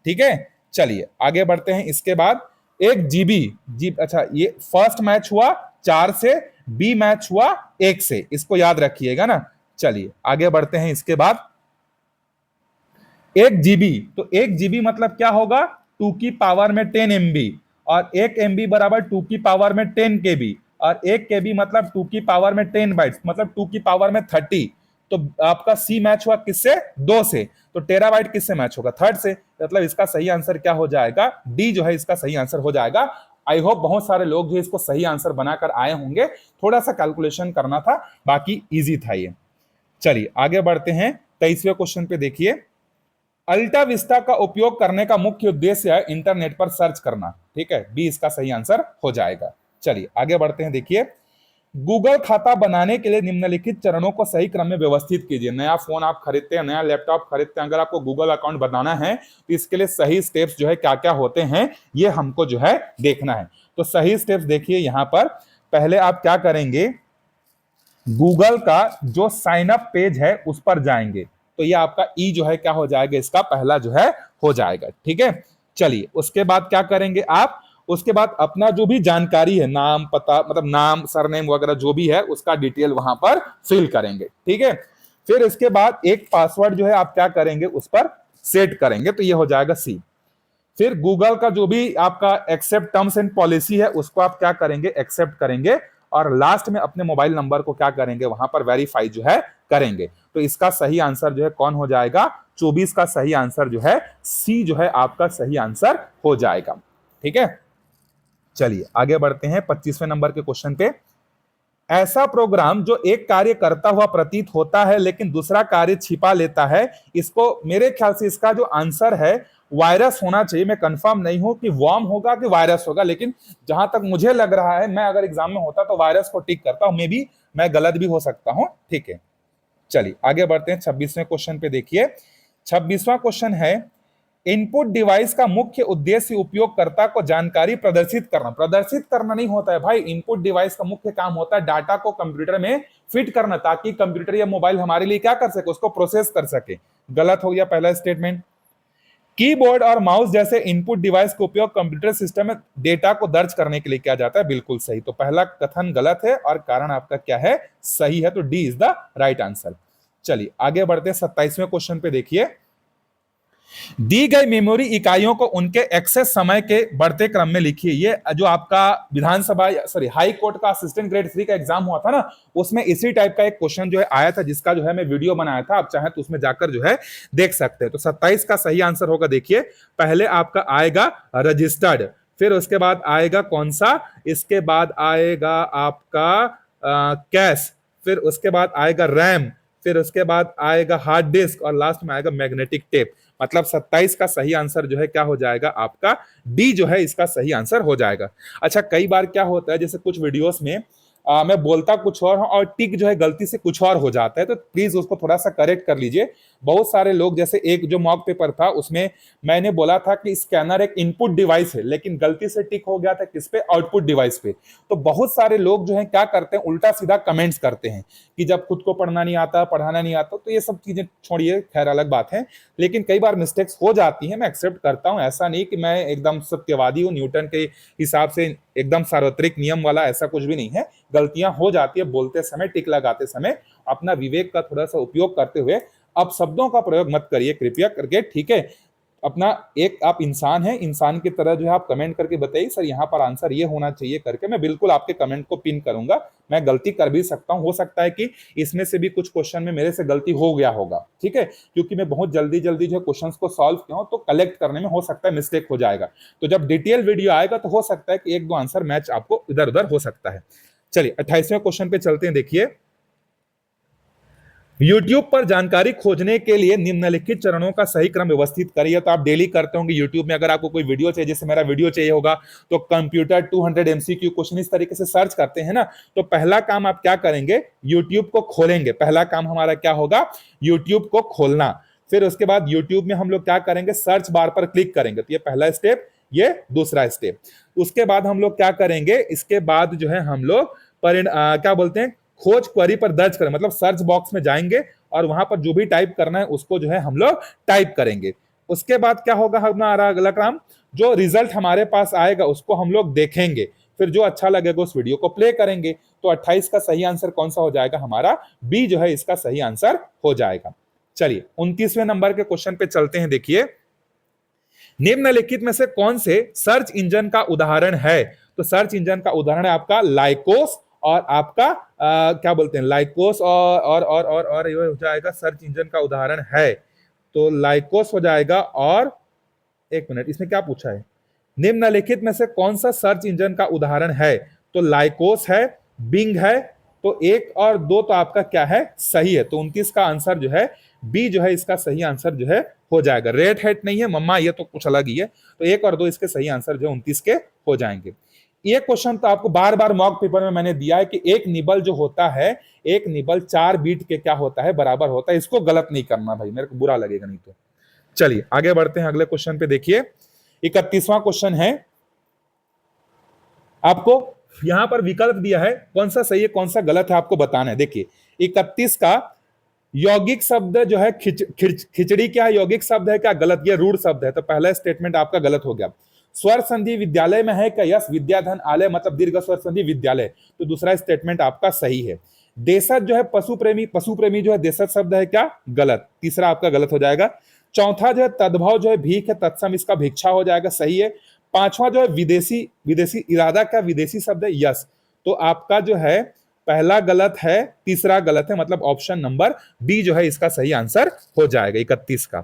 ठीक है। चलिए आगे बढ़ते हैं, इसके बाद 1 जीबी, अच्छा ये फर्स्ट मैच हुआ 4 से, बी मैच हुआ 1 से, इसको याद रखिएगा ना। चलिए आगे बढ़ते हैं, इसके बाद 1 जीबी, तो 1 जीबी मतलब क्या होगा, 2 की पावर में 10 एमबी, और 1 एमबी बराबर 2 की पावर में 10 केबी, और 1 केबी मतलब 2 की पावर में 10 बाइट्स, मतलब 2 की पावर में 30। तो आपका सी मैच हुआ किससे, 2 से। तो टेराबाइट किससे मैच होगा, 3 से, मतलब इसका सही आंसर क्या हो जाएगा, डी जो है इसका सही आंसर हो जाएगा। आई होप बहुत सारे लोग जो इसको सही आंसर बनाकर आए होंगे, थोड़ा सा कैलकुलेशन करना था, बाकी इजी था ये। चलिए आगे बढ़ते हैं 23वें क्वेश्चन पे, देखिए अल्टा विस्टा का उपयोग करने का मुख्य उद्देश्य है इंटरनेट पर सर्च करना। ठीक है, बी इसका सही आंसर हो जाएगा। चलिए आगे बढ़ते हैं। देखिए, गूगल खाता बनाने के लिए निम्नलिखित चरणों को सही क्रम में व्यवस्थित कीजिए। नया फोन आप खरीदते हैं, नया लैपटॉप खरीदते हैं, अगर आपको गूगल अकाउंट बनाना है तो इसके लिए सही स्टेप्स जो है क्या क्या होते हैं ये हमको जो है देखना है। तो सही स्टेप्स देखिए, यहां पर पहले आप क्या करेंगे, गूगल का जो साइन अप पेज है उस पर जाएंगे, तो ये आपका ई जो है क्या हो जाएगा, इसका पहला जो है हो जाएगा। ठीक है, चलिए उसके बाद क्या करेंगे आप, उसके बाद अपना जो भी जानकारी है, नाम पता, मतलब नाम सरनेम वगैरह जो भी है उसका डिटेल वहां पर फिल करेंगे। ठीक है, फिर इसके बाद एक पासवर्ड जो है आप क्या करेंगे उस पर सेट करेंगे, तो ये हो जाएगा सी। फिर गूगल का जो भी आपका एक्सेप्ट टर्म्स एंड पॉलिसी है उसको आप क्या करेंगे, एक्सेप्ट करेंगे, और लास्ट में अपने मोबाइल नंबर को क्या करेंगे, वहां पर वेरीफाई जो है करेंगे। तो इसका सही आंसर जो है कौन हो जाएगा, 24 का सही आंसर जो है सी जो है आपका सही आंसर हो जाएगा। ठीक है, चलिए आगे बढ़ते हैं 25वें नंबर के क्वेश्चन पे। ऐसा प्रोग्राम जो एक कार्य करता हुआ प्रतीत होता है लेकिन दूसरा कार्य छिपा लेता है, इसको मेरे ख्याल से इसका जो आंसर है वायरस होना चाहिए। मैं कंफर्म नहीं हूं कि वर्म होगा कि वायरस होगा, लेकिन जहां तक मुझे लग रहा है, मैं अगर एग्जाम में होता तो वायरस को टिक करता हूं, मे भी मैं गलत भी हो सकता हूं। ठीक है, चलिए आगे बढ़ते हैं 26वें क्वेश्चन पे। देखिए 26वां क्वेश्चन है, इनपुट डिवाइस का मुख्य उद्देश्य उपयोगकर्ता को जानकारी प्रदर्शित करना। प्रदर्शित करना नहीं होता है भाई, इनपुट डिवाइस का मुख्य काम होता है डाटा को कंप्यूटर में फिट करना, ताकि कंप्यूटर या मोबाइल हमारे लिए क्या कर सके, उसको प्रोसेस कर सके। गलत हो गया पहला स्टेटमेंट। कीबोर्ड और माउस जैसे इनपुट डिवाइस का उपयोग कंप्यूटर सिस्टम में डेटा को दर्ज करने के लिए किया जाता है, बिल्कुल सही। तो पहला कथन गलत है और कारण आपका क्या है, सही है, तो D is the right answer. चलिए आगे बढ़ते हैं 27वें क्वेश्चन पे। देखिए, दी गई मेमोरी इकाइयों को उनके एक्सेस समय के बढ़ते क्रम में लिखिए। ये जो आपका विधानसभा सॉरी हाई कोर्ट का असिस्टेंट ग्रेड 3 का एग्जाम हुआ था ना, उसमें इसी टाइप का एक क्वेश्चन जो है आया था, जिसका जो है मैं वीडियो बनाया था, आप चाहे तो उसमें जाकर जो है देख सकते हैं। तो 27 का सही आंसर होगा, देखिए पहले आपका आएगा रजिस्टर्ड, फिर उसके बाद आएगा कौन सा, इसके बाद आएगा आपका कैश, फिर उसके बाद आएगा रैम, फिर उसके बाद आएगा हार्ड डिस्क, और लास्ट में आएगा मैग्नेटिक टेप। मतलब 27 का सही आंसर जो है क्या हो जाएगा आपका, डी जो है इसका सही आंसर हो जाएगा। अच्छा, कई बार क्या होता है, जैसे कुछ वीडियोस में मैं बोलता कुछ और हूं और टिक जो है गलती से कुछ और हो जाता है, तो प्लीज उसको थोड़ा सा करेक्ट कर लीजिए। बहुत सारे लोग, जैसे एक जो मॉक पेपर था उसमें मैंने बोला था कि स्कैनर एक इनपुट डिवाइस है, लेकिन गलती से टिक हो गया था किस पे, आउटपुट डिवाइस पे। तो बहुत सारे लोग जो है क्या करते हैं, उल्टा सीधा कमेंट्स करते हैं कि जब खुद को पढ़ना नहीं आता, पढ़ाना नहीं आता। तो ये सब चीजें छोड़िए, खैर अलग बात है, लेकिन कई बार मिस्टेक्स हो जाती है, मैं एक्सेप्ट करता हूं। ऐसा नहीं कि मैं एकदम सत्यवादी हूं, न्यूटन के हिसाब से एकदम सार्वत्रिक नियम वाला, ऐसा कुछ भी नहीं है। गलतियां हो जाती है बोलते समय, टिक लगाते समय। अपना विवेक का थोड़ा सा उपयोग करते हुए अब शब्दों का प्रयोग मत करिए कृपया करके, ठीक है। अपना एक आप इंसान हैं, इंसान की तरह जो है आप कमेंट करके बताइए सर यहाँ पर आंसर ये होना चाहिए करके, मैं बिल्कुल आपके कमेंट को पिन करूंगा। मैं गलती कर भी सकता हूं, हो सकता है कि इसमें से भी कुछ क्वेश्चन में मेरे से गलती हो गया होगा, ठीक है, क्योंकि मैं बहुत जल्दी जल्दी जो क्वेश्चंस को सॉल्व किया हूं, तो कलेक्ट करने में हो सकता है मिस्टेक हो जाएगा। तो जब डिटेल वीडियो आएगा तो हो सकता है कि एक दो आंसर मैच आपको इधर उधर हो सकता है। चलिए 28वें क्वेश्चन पे चलते हैं। देखिए, YouTube पर जानकारी खोजने के लिए निम्नलिखित चरणों का सही क्रम व्यवस्थित करिए। तो आप डेली करते होंगे YouTube में, अगर आपको कोई वीडियो चाहिए, जैसे मेरा वीडियो चाहिए होगा, तो कंप्यूटर 200 MCQ क्वेश्चन इस तरीके से सर्च करते हैं ना, तो पहला काम आप क्या करेंगे, YouTube को खोलेंगे। पहला काम हमारा क्या होगा, YouTube को खोलना। फिर उसके बाद YouTube में हम लोग क्या करेंगे, सर्च बार पर क्लिक करेंगे। तो ये पहला स्टेप, ये दूसरा स्टेप। उसके बाद हम लोग क्या करेंगे, इसके बाद जो है हम लोग क्या बोलते हैं, खोज क्वेरी पर दर्ज करें, मतलब सर्च बॉक्स में जाएंगे और वहां पर जो भी टाइप करना है उसको जो है हम लोग टाइप करेंगे। उसके बाद क्या होगा हमारा अगला काम, जो रिजल्ट हमारे पास आएगा उसको हम लोग देखेंगे, फिर जो अच्छा लगेगा उस वीडियो को प्ले करेंगे। तो 28 का सही आंसर कौन सा हो जाएगा, हमारा बी जो है इसका सही आंसर हो जाएगा। चलिए 29वें नंबर के क्वेश्चन पे चलते हैं। देखिए, निम्नलिखित में से कौन से सर्च इंजन का उदाहरण है। तो सर्च इंजन का उदाहरण है आपका लाइकोस और आपका क्या बोलते हैं, लाइकोस और ये हो जाएगा सर्च इंजन का उदाहरण है। तो लाइकोस हो जाएगा, और एक मिनट, इसमें क्या पूछा है, निम्नलिखित में से कौन सा सर्च इंजन का उदाहरण है। तो लाइकोस है, बिंग है, तो 1 और 2 तो आपका क्या है, सही है। तो 29 का आंसर जो है बी जो है इसका सही आंसर जो है हो जाएगा। रेड हेट नहीं है मम्मा, ये तो कुछ अलग ही है। तो 1 और 2 इसके सही आंसर जो 29 के हो जाएंगे। ये क्वेश्चन तो आपको बार बार मॉक पेपर में मैंने दिया है कि एक निबल जो होता है, एक निबल 4 बीट के क्या होता है, बराबर होता है। इसको गलत नहीं करना भाई, मेरे को बुरा लगेगा नहीं तो। चलिए आगे बढ़ते हैं अगले क्वेश्चन पे। देखिए 31वां क्वेश्चन है, आपको यहां पर विकल्प दिया है, कौन सा सही है कौन सा गलत है आपको बताना है। देखिए 31 का यौगिक शब्द जो है खिचड़ी क्या है, यौगिक शब्द है क्या, गलत, ये रूढ़ शब्द है। तो पहला स्टेटमेंट आपका गलत हो गया। स्वर संधि विद्यालय में है क्या, यस, विद्याधन आलय मतलब दीर्घ स्वर संधि विद्यालय, तो दूसरा स्टेटमेंट आपका सही है। देशज जो है पशु प्रेमी जो है देशज शब्द है क्या, गलत, तीसरा आपका गलत हो जाएगा। चौथा जो है तद्भव जो है भीख है, तत्सम इसका भिक्षा हो जाएगा, सही है। पांचवा जो है विदेशी, विदेशी इरादा का विदेशी शब्द है, यस, तो आपका जो है पहला गलत है, तीसरा गलत है, मतलब ऑप्शन नंबर बी जो है इसका सही आंसर हो जाएगा 31 का।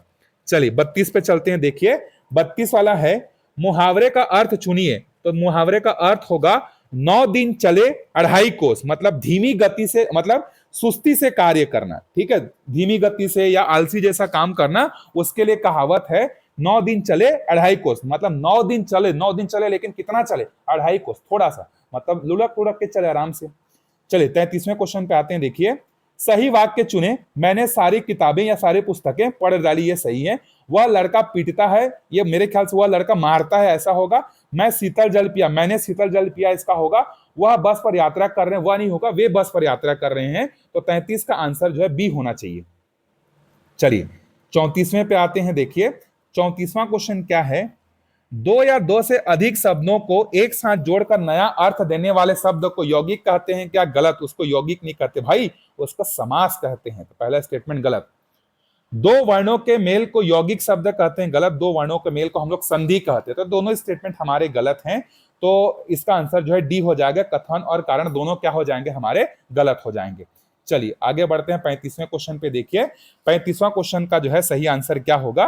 चलिए 32 पे चलते हैं। देखिए 32 वाला है, मुहावरे का अर्थ चुनिए। तो मुहावरे का अर्थ होगा 9 दिन चले 2.5 कोस, मतलब धीमी गति से, मतलब सुस्ती से कार्य करना, ठीक है, धीमी गति से या आलसी जैसा काम करना, उसके लिए कहावत है 9 दिन चले 2.5 कोस, मतलब 9 दिन चले, 9 दिन चले लेकिन कितना चले, 2.5 कोस, थोड़ा सा, मतलब लुढ़क लुढ़क के चले आराम से। चलिए 33वें क्वेश्चन पे आते हैं। देखिए सही वाक्य चुने, मैंने सारी किताबें या सारी पुस्तकें पढ़ डाली, ये सही है। वह लड़का पीटता है, ये मेरे ख्याल से वह लड़का मारता है ऐसा होगा। मैं शीतल जल पिया, मैंने शीतल जल पिया इसका होगा। वह बस पर यात्रा कर रहे हैं, वह नहीं होगा, वे बस पर यात्रा कर रहे हैं। तो 33 का आंसर जो है बी होना चाहिए। चलिए 34वें पे आते हैं। देखिए 34वां क्वेश्चन क्या है, 2 या 2 से अधिक शब्दों को एक साथ जोड़कर नया अर्थ देने वाले शब्द को यौगिक कहते हैं क्या, गलत, उसको यौगिक नहीं कहते भाई, उसको समास कहते हैं। तो पहला स्टेटमेंट गलत। 2 वर्णों के मेल को यौगिक शब्द कहते हैं, गलत, 2 वर्णों के मेल को हम लोग संधि कहते हैं। तो दोनों स्टेटमेंट हमारे गलत हैं, तो इसका आंसर जो है डी हो जाएगा। कथन और कारण दोनों क्या हो जाएंगे, हमारे गलत हो जाएंगे। चलिए आगे बढ़ते हैं 35वें क्वेश्चन पे। देखिए 35वां क्वेश्चन का जो है सही आंसर क्या होगा।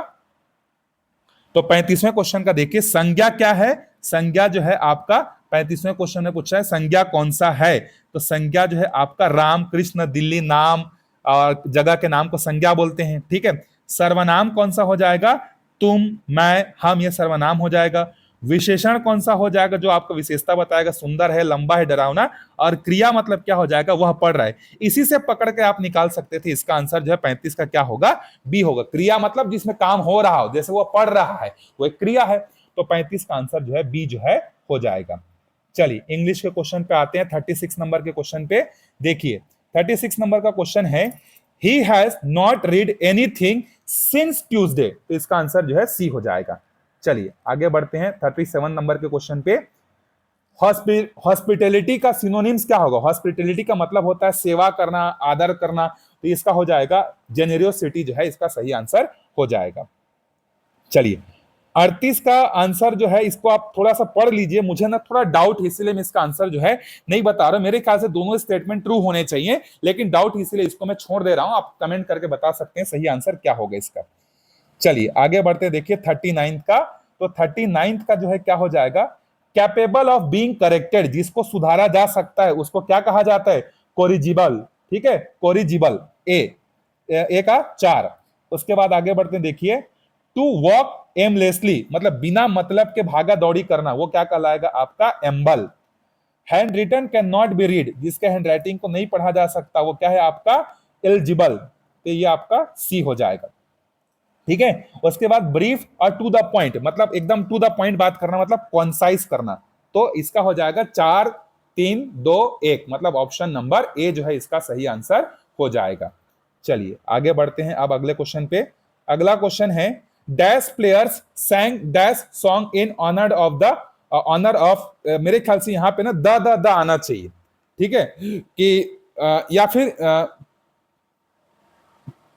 तो 35वें क्वेश्चन का देखिए संज्ञा क्या है, संज्ञा जो है आपका 35वें क्वेश्चन में पूछा है संज्ञा कौन सा है। तो संज्ञा जो है आपका राम, कृष्ण, दिल्ली, नाम और जगह के नाम को संज्ञा बोलते हैं, ठीक है। सर्वनाम कौन सा हो जाएगा, तुम, मैं, हम, ये सर्वनाम हो जाएगा। विशेषण कौन सा हो जाएगा, जो आपको विशेषता बताएगा, सुंदर है, लंबा है, डरावना। और क्रिया मतलब क्या हो जाएगा, वह पढ़ रहा है। इसी से पकड़ के आप निकाल सकते थे, इसका आंसर जो है 35 का क्या होगा, बी होगा। क्रिया मतलब जिसमें काम हो रहा हो, जैसे वो पढ़ रहा है वो एक क्रिया है। तो 35 का आंसर जो है बी जो है हो जाएगा। चलिए इंग्लिश के क्वेश्चन पे आते हैं, 36 नंबर के क्वेश्चन पे। देखिए 36 नंबर का क्वेश्चन है, he has not read anything since Tuesday. तो इसका आंसर जो है सी हो जाएगा। चलिए आगे बढ़ते हैं 37 नंबर के क्वेश्चन पे। हॉस्पिटैलिटी का सिनोनिम्स क्या होगा, हॉस्पिटैलिटी का मतलब होता है सेवा करना, आदर करना। तो इसका हो जाएगा जेनेरोसिटी जो है इसका सही आंसर हो जाएगा। चलिए 38 का आंसर जो है इसको आप थोड़ा सा पढ़ लीजिए, मुझे ना थोड़ा डाउट है इसलिए मैं इसका आंसर जो है नहीं बता रहा। मेरे ख्याल से दोनों स्टेटमेंट ट्रू होने चाहिए, लेकिन डाउट इसलिए इसको मैं छोड़ दे रहा हूं। आप कमेंट करके बता सकते हैं सही आंसर क्या होगा इसका। चलिए आगे बढ़ते देखिए 39 का। तो 39 का जो है क्या हो जाएगा, कैपेबल ऑफ बीइंग करेक्टेड, जिसको सुधारा जा सकता है उसको क्या कहा जाता है, कोरिजिबल, ठीक है, कोरिजिबल। ए का 4। उसके बाद आगे बढ़ते देखिए, टू वॉक एमलेसली मतलब बिना मतलब के भागा दौड़ी करना, वो क्या कहलाएगा आपका एम्बल। Hand written can not be read, जिसके हैंड राइटिंग को नहीं पढ़ा जा सकता वो क्या है आपका एलिजिबल। तो ये आपका सी हो जाएगा, ठीक है। उसके बाद ब्रीफ और टू द पॉइंट, मतलब एकदम टू द पॉइंट बात करना, मतलब कॉन्साइज करना। तो इसका हो जाएगा 4 3 2 1, मतलब ऑप्शन नंबर ए जो है इसका सही आंसर हो जाएगा। चलिए आगे बढ़ते हैं अब अगले क्वेश्चन पे। अगला क्वेश्चन है, dash players sang dash song in honour of the honour of, मेरे ख्याल से यहां पे ना द आना चाहिए, ठीक है, कि या फिर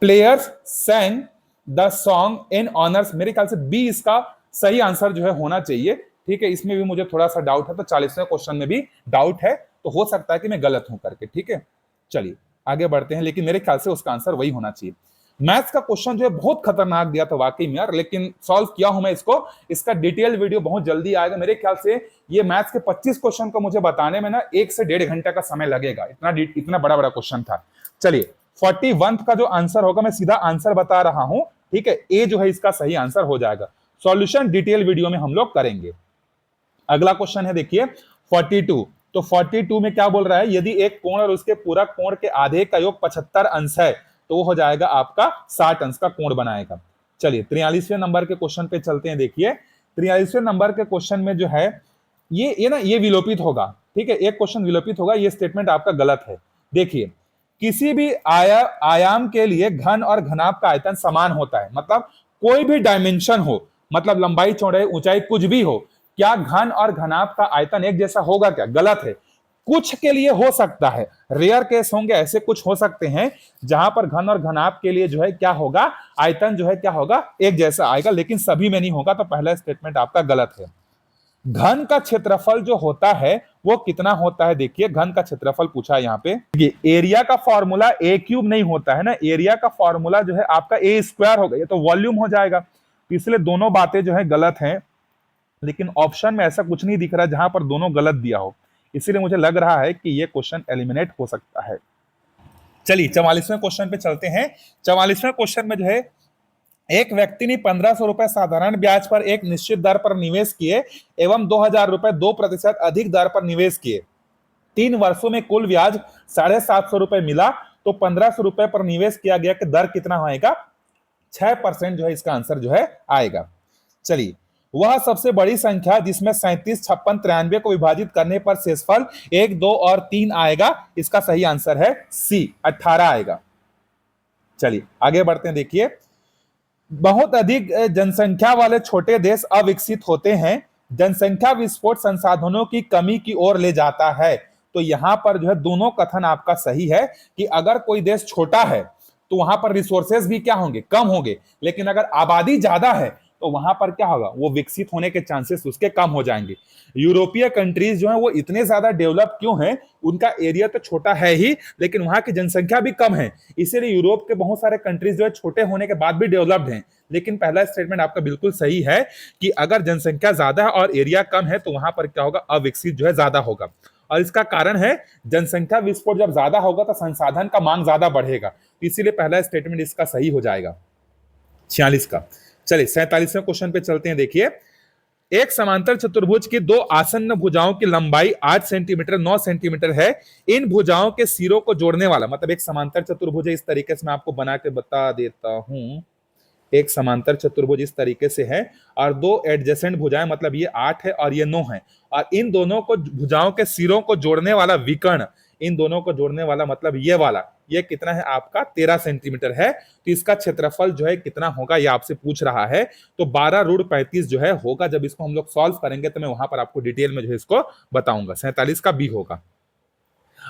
players sang the song in honours, मेरे ख्याल से बी इसका सही आंसर जो है होना चाहिए, ठीक है। इसमें भी मुझे थोड़ा सा डाउट है, तो 40वें क्वेश्चन में भी डाउट है, तो हो सकता है कि मैं गलत हूं करके, ठीक है। चलिए आगे बढ़ते हैं, लेकिन मेरे ख्याल से उसका आंसर वही होना चाहिए। मैथ्स का क्वेश्चन जो है बहुत खतरनाक दिया था वाकई में यार, लेकिन सॉल्व किया हूं मैं इसको। इसका डिटेल वीडियो बहुत जल्दी आएगा मेरे ख्याल से। ये मैथ्स के 25 क्वेश्चन को मुझे बताने में ना 1 से 1.5 घंटे का समय लगेगा, इतना बड़ा बड़ा क्वेश्चन था। चलिए 41 का जो आंसर होगा, मैं सीधा आंसर बता रहा हूं, ठीक है, ए जो है इसका सही आंसर हो जाएगा। सॉल्यूशन डिटेल वीडियो में हम लोग करेंगे। अगला क्वेश्चन है देखिए 42। तो 42 में क्या बोल रहा है, यदि एक कोण और उसके पूरक कोण के आधे का योग 75 अंश है तो वो हो जाएगा आपका 60 अंश का कोण बनाएगा। चलिए 43वें नंबर के क्वेश्चन पे चलते हैं। देखिए 43वें नंबर के क्वेश्चन में जो है ये विलोपित होगा, ठीक है, एक क्वेश्चन विलोपित होगा, ये स्टेटमेंट आपका गलत है। देखिए किसी भी आयाम के लिए घन और घनाभ का आयतन समान होता है, मतलब कोई भी डायमेंशन हो, मतलब लंबाई चौड़ाई ऊंचाई कुछ भी हो, क्या घन और घनाभ का आयतन एक जैसा होगा क्या? गलत है। कुछ के लिए हो सकता है, रेयर केस होंगे, ऐसे कुछ हो सकते हैं जहां पर घन और घनाभ के लिए जो है क्या होगा, आयतन जो है क्या होगा, एक जैसा आएगा, लेकिन सभी में नहीं होगा। तो पहला स्टेटमेंट आपका गलत है। घन का क्षेत्रफल जो होता है वो कितना होता है? देखिए घन का क्षेत्रफल पूछा है यहाँ पे। एरिया का फॉर्मूला ए क्यूब नहीं होता है ना, एरिया का फॉर्मूला जो है आपका ए स्क्वायर होगा, ये तो वॉल्यूम हो जाएगा। इसलिए दोनों बातें जो है गलत हैं, लेकिन ऑप्शन में ऐसा कुछ नहीं दिख रहा जहां पर दोनों गलत दिया हो, इसीलिए मुझे लग रहा है कि ये क्वेश्चन एलिमिनेट हो सकता है। चलिए 44वें क्वेश्चन पे चलते हैं। 44वें क्वेश्चन में जो है एक व्यक्ति ने 1500 रुपए साधारण ब्याज पर एक निश्चित दर पर निवेश किए एवं 2000 रुपए 2% अधिक दर पर निवेश किए। 3 वर्षों में कुल ब्याज 750 रुपए मिला, तो 1500 रुपए पर निवेश किया गया कि दर कितना होगा? 6% जो है इसका आंसर जो है आएगा। चलिए वह सबसे बड़ी संख्या जिसमें 37, 56, 93 को विभाजित करने पर शेषफल 1, 2 और 3 आएगा, इसका सही आंसर है सी, 18 आएगा। चलिए आगे बढ़ते हैं। देखिए बहुत अधिक जनसंख्या वाले छोटे देश अविकसित होते हैं, जनसंख्या विस्फोट संसाधनों की कमी की ओर ले जाता है। तो यहां पर जो है दोनों कथन आपका सही है कि अगर कोई देश छोटा है तो वहां पर रिसोर्सेज भी क्या होंगे? कम होंगे, लेकिन अगर आबादी ज्यादा है तो वहां पर क्या होगा? वो विकसित होने के चांसेस उसके कम हो जाएंगे। यूरोपीय कंट्रीज जो है वो इतने ज्यादा डेवलप क्यों हैं? उनका एरिया तो छोटा है ही, लेकिन वहां की जनसंख्या भी कम है, इसीलिए यूरोप के बहुत सारे कंट्रीज जो है छोटे होने के बाद भी डेवलप्ड हैं। लेकिन पहला स्टेटमेंट आपका बिल्कुल सही है कि अगर जनसंख्या ज्यादा है और एरिया कम है तो वहां पर क्या होगा? अविकसित जो है ज्यादा होगा। और इसका कारण है जनसंख्या विस्फोट जब ज्यादा होगा तो संसाधन का मांग ज्यादा बढ़ेगा, इसीलिए पहला स्टेटमेंट इसका सही हो जाएगा 46 का। चलिए 47वें क्वेश्चन पे चलते हैं। देखिए एक समांतर चतुर्भुज की दो आसन्न भुजाओं की लंबाई 8 सेंटीमीटर 9 सेंटीमीटर है। इन भुजाओं के सिरों को जोड़ने वाला, मतलब एक समांतर चतुर्भुज है, इस तरीके से मैं आपको बना के बता देता हूं। एक समांतर चतुर्भुज इस तरीके से है और दो एडजेसेंट भुजाएं, मतलब ये 8 है और ये 9 है, और इन दोनों को भुजाओं के सिरों को जोड़ने वाला विकर्ण, इन दोनों को जोड़ने वाला मतलब ये वाला, ये कितना है आपका? 13 सेंटीमीटर है। तो इसका क्षेत्रफल जो है कितना होगा ये आपसे पूछ रहा है। तो 12√35 जो है होगा। जब इसको हम लोग सॉल्व करेंगे तो मैं वहां पर आपको डिटेल में जो है इसको बताऊंगा। 47 का बी होगा।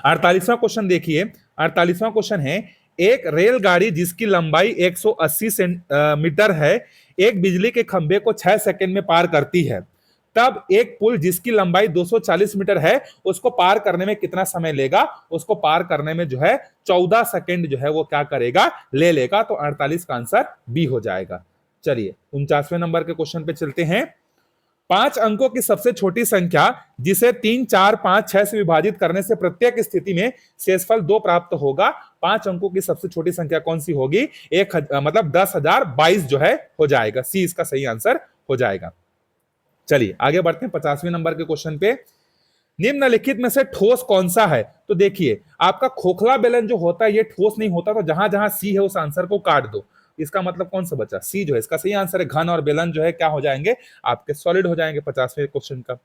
48वां क्वेश्चन देखिए। 48वां क्वेश्चन है एक रेलगाड़ी जिसकी लंबाई 180 मीटर है एक बिजली के खंभे को 6 सेकंड में पार करती है, तब एक पुल जिसकी लंबाई 240 मीटर है उसको पार करने में कितना समय लेगा? उसको पार करने में जो है 14 सेकंड जो है वो क्या करेगा? ले लेगा। तो 48 का आंसर बी हो जाएगा। चलिए 49वें नंबर के क्वेश्चन पे चलते हैं। 5 अंकों की सबसे छोटी संख्या जिसे 3, 4, 5, 6 से विभाजित करने से प्रत्येक स्थिति में शेषफल 2 प्राप्त होगा। 5 अंकों की सबसे छोटी संख्या कौन सी होगी? मतलब 10,022 जो है हो जाएगा। सी इसका सही आंसर हो जाएगा। चलिए आगे बढ़ते हैं 50वें नंबर के क्वेश्चन पे। निम्नलिखित में से ठोस कौन सा है? तो देखिए आपका खोखला बेलन जो होता है ये ठोस नहीं होता, तो जहां जहां सी है उस आंसर को काट दो। इसका मतलब कौन सा बचा? सी जो है इसका सही आंसर है। घन और बेलन जो है क्या हो जाएंगे? आपके सॉलिड हो जाएंगे। 50वें क्वेश्चन का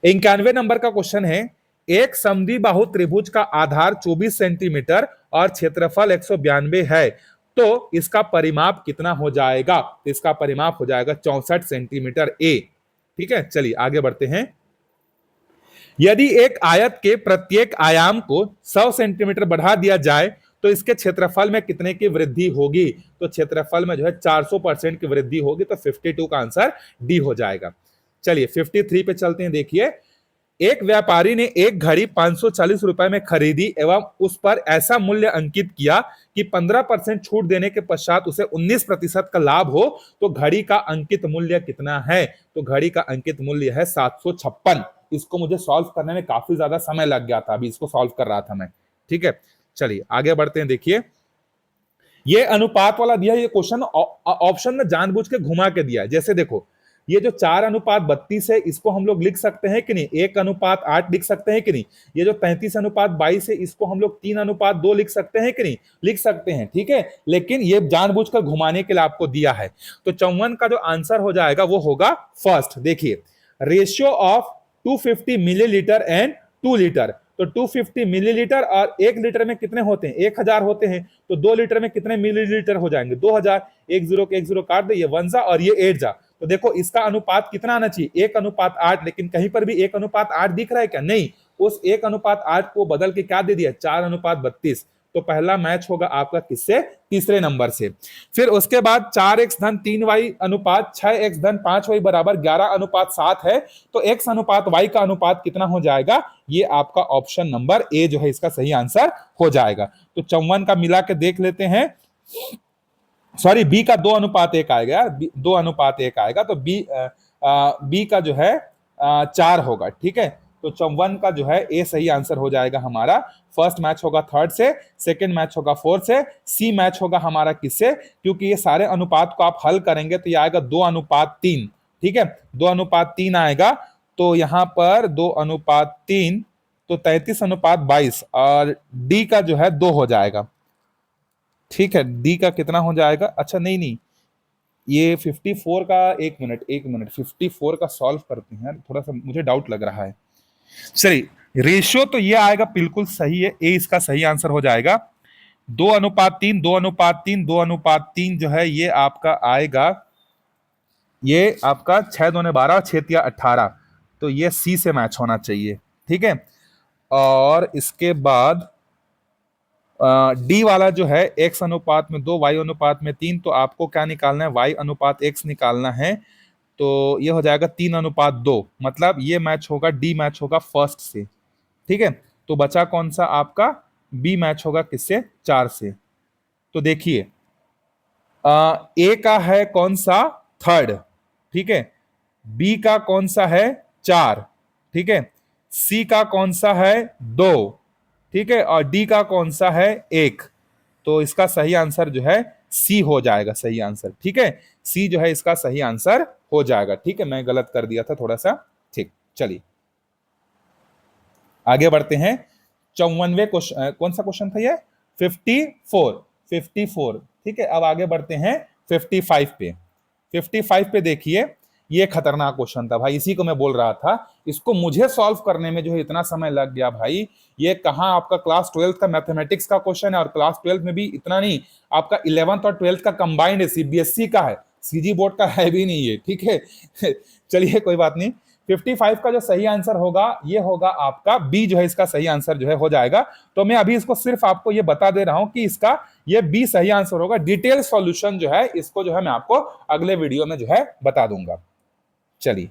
91वें नंबर का क्वेश्चन है एक समद्विबाहु त्रिभुज का आधार 24 सेंटीमीटर और क्षेत्रफल 192 है, तो इसका परिमाप कितना हो जाएगा? तो इसका परिमाप हो जाएगा 64 सेंटीमीटर ए। ठीक है, चलिए आगे बढ़ते हैं। यदि एक आयत के प्रत्येक आयाम को 100 सेंटीमीटर बढ़ा दिया जाए तो इसके क्षेत्रफल में कितने की वृद्धि होगी? तो क्षेत्रफल में जो है 400% की वृद्धि होगी। तो 52 का आंसर डी हो जाएगा। चलिए 53 पे चलते हैं। देखिए एक व्यापारी ने एक घड़ी 540 रुपए में खरीदी एवं उस पर ऐसा मूल्य अंकित किया कि 15% छूट देने के पश्चात उसे 19% का लाभ हो, तो घड़ी का अंकित मूल्य कितना है? तो घड़ी का अंकित मूल्य है 756। इसको मुझे सॉल्व करने में काफी ज्यादा समय लग गया था, अभी इसको सॉल्व कर रहा था मैं। ठीक है, चलिए आगे बढ़ते हैं। देखिए ये अनुपात वाला दिया, ये क्वेश्चन ऑप्शन में जानबूझ के घुमा के दिया है। जैसे देखो ये जो 4:32 है इसको हम लोग लिख सकते हैं कि नहीं, 1:8 लिख सकते हैं कि नहीं। ये जो 33:22 है इसको हम लोग 3:2 लिख सकते हैं कि नहीं, लिख सकते हैं। ठीक है, लेकिन ये जानबूझकर घुमाने के लिए आपको दिया है। तो 54 का जो आंसर हो जाएगा वो होगा फर्स्ट। देखिए ratio of 250 millilitre and 2 litre, तो 250 मिलीलीटर और 1 लीटर में कितने होते हैं? 1000 होते हैं। तो 2 लीटर में कितने मिलीलीटर हो जाएंगे? 2000। 1 0 के 1 0 काट दे, ये 1 जा और ये 8 जा। तो देखो इसका अनुपात कितना आना चाहिए? 1:8। लेकिन कहीं पर भी 1:8 दिख रहा है क्या? नहीं। उस 1:8 को बदल के क्या दे दिया? 4:32। तो पहला मैच होगा आपका किससे? तीसरे नंबर से। फिर उसके बाद 4x धन 3y अनुपात 6x धन 5y बराबर 11:7 है। तो x अनुपात y का अनुपात कितना हो जाएगा? ये आपका ऑप्शन नंबर ए जो है इसका सही आंसर हो जाएगा। तो 54 का मिला के देख लेते हैं। सॉरी, बी का 2:1 आएगा यार, 2:1 आएगा। तो बी का जो है 4 होगा। ठीक है, तो 54 का जो है ए सही आंसर हो जाएगा हमारा। फर्स्ट मैच होगा थर्ड से, सेकंड मैच होगा फोर्थ से, सी मैच होगा हमारा किससे? क्योंकि ये सारे अनुपात को आप हल करेंगे तो ये आएगा 2:3। ठीक है, 2:3 आएगा। तो यहां पर 2:3, तो 33:22 और डी का जो है 2 हो जाएगा। ठीक है, डी का कितना हो जाएगा? अच्छा नहीं नहीं, ये 54 का, एक मिनट 54 का सॉल्व करते हैं, थोड़ा सा मुझे डाउट लग रहा है। चलिए, रेशियो तो ये आएगा बिल्कुल सही है, ए इसका सही आंसर हो जाएगा। 2:3, 2:3, 2:3 जो है ये आपका आएगा, ये आपका 6 दूने 12, 6 तिया 18। तो ये सी से मैच होना चाहिए। ठीक है, और इसके बाद डी वाला जो है x अनुपात में 2, y अनुपात में 3। तो आपको क्या निकालना है? y अनुपात x निकालना है। तो ये हो जाएगा 3:2। मतलब ये मैच होगा, डी मैच होगा फर्स्ट से। ठीक है, तो बचा कौन सा आपका? बी मैच होगा किससे? 4 से। तो देखिए ए का है कौन सा? थर्ड। ठीक है, बी का कौन सा है? 4। ठीक है, सी का कौन सा है? 2। ठीक है, और डी का कौन सा है? 1। तो इसका सही आंसर जो है सी हो जाएगा, सही आंसर। ठीक है, सी जो है इसका सही आंसर हो जाएगा। ठीक है, मैं गलत कर दिया था थोड़ा सा। ठीक, चलिए आगे बढ़ते हैं। 54वें क्वेश्चन, कौन सा क्वेश्चन था ये? 54। ठीक है, अब आगे बढ़ते हैं 55 पे। 55 पे देखिए, ये खतरनाक क्वेश्चन था भाई, इसी को मैं बोल रहा था। इसको मुझे सॉल्व करने में जो है इतना समय लग गया भाई। ये कहाँ आपका क्लास 12 का मैथमेटिक्स का क्वेश्चन है, और क्लास 12 में भी इतना नहीं, आपका 11th और 12th का कंबाइंड है, सीबीएसई का है, सीजी बोर्ड का है भी नहीं है। ठीक है चलिए कोई बात नहीं। 55 का जो सही आंसर होगा ये होगा आपका बी, जो है इसका सही आंसर जो है हो जाएगा। तो मैं अभी इसको सिर्फ आपको ये बता दे रहा हूं कि इसका ये बी सही आंसर होगा। डिटेल सॉल्यूशन जो है इसको जो है मैं आपको अगले वीडियो में जो है बता दूंगा। चलिए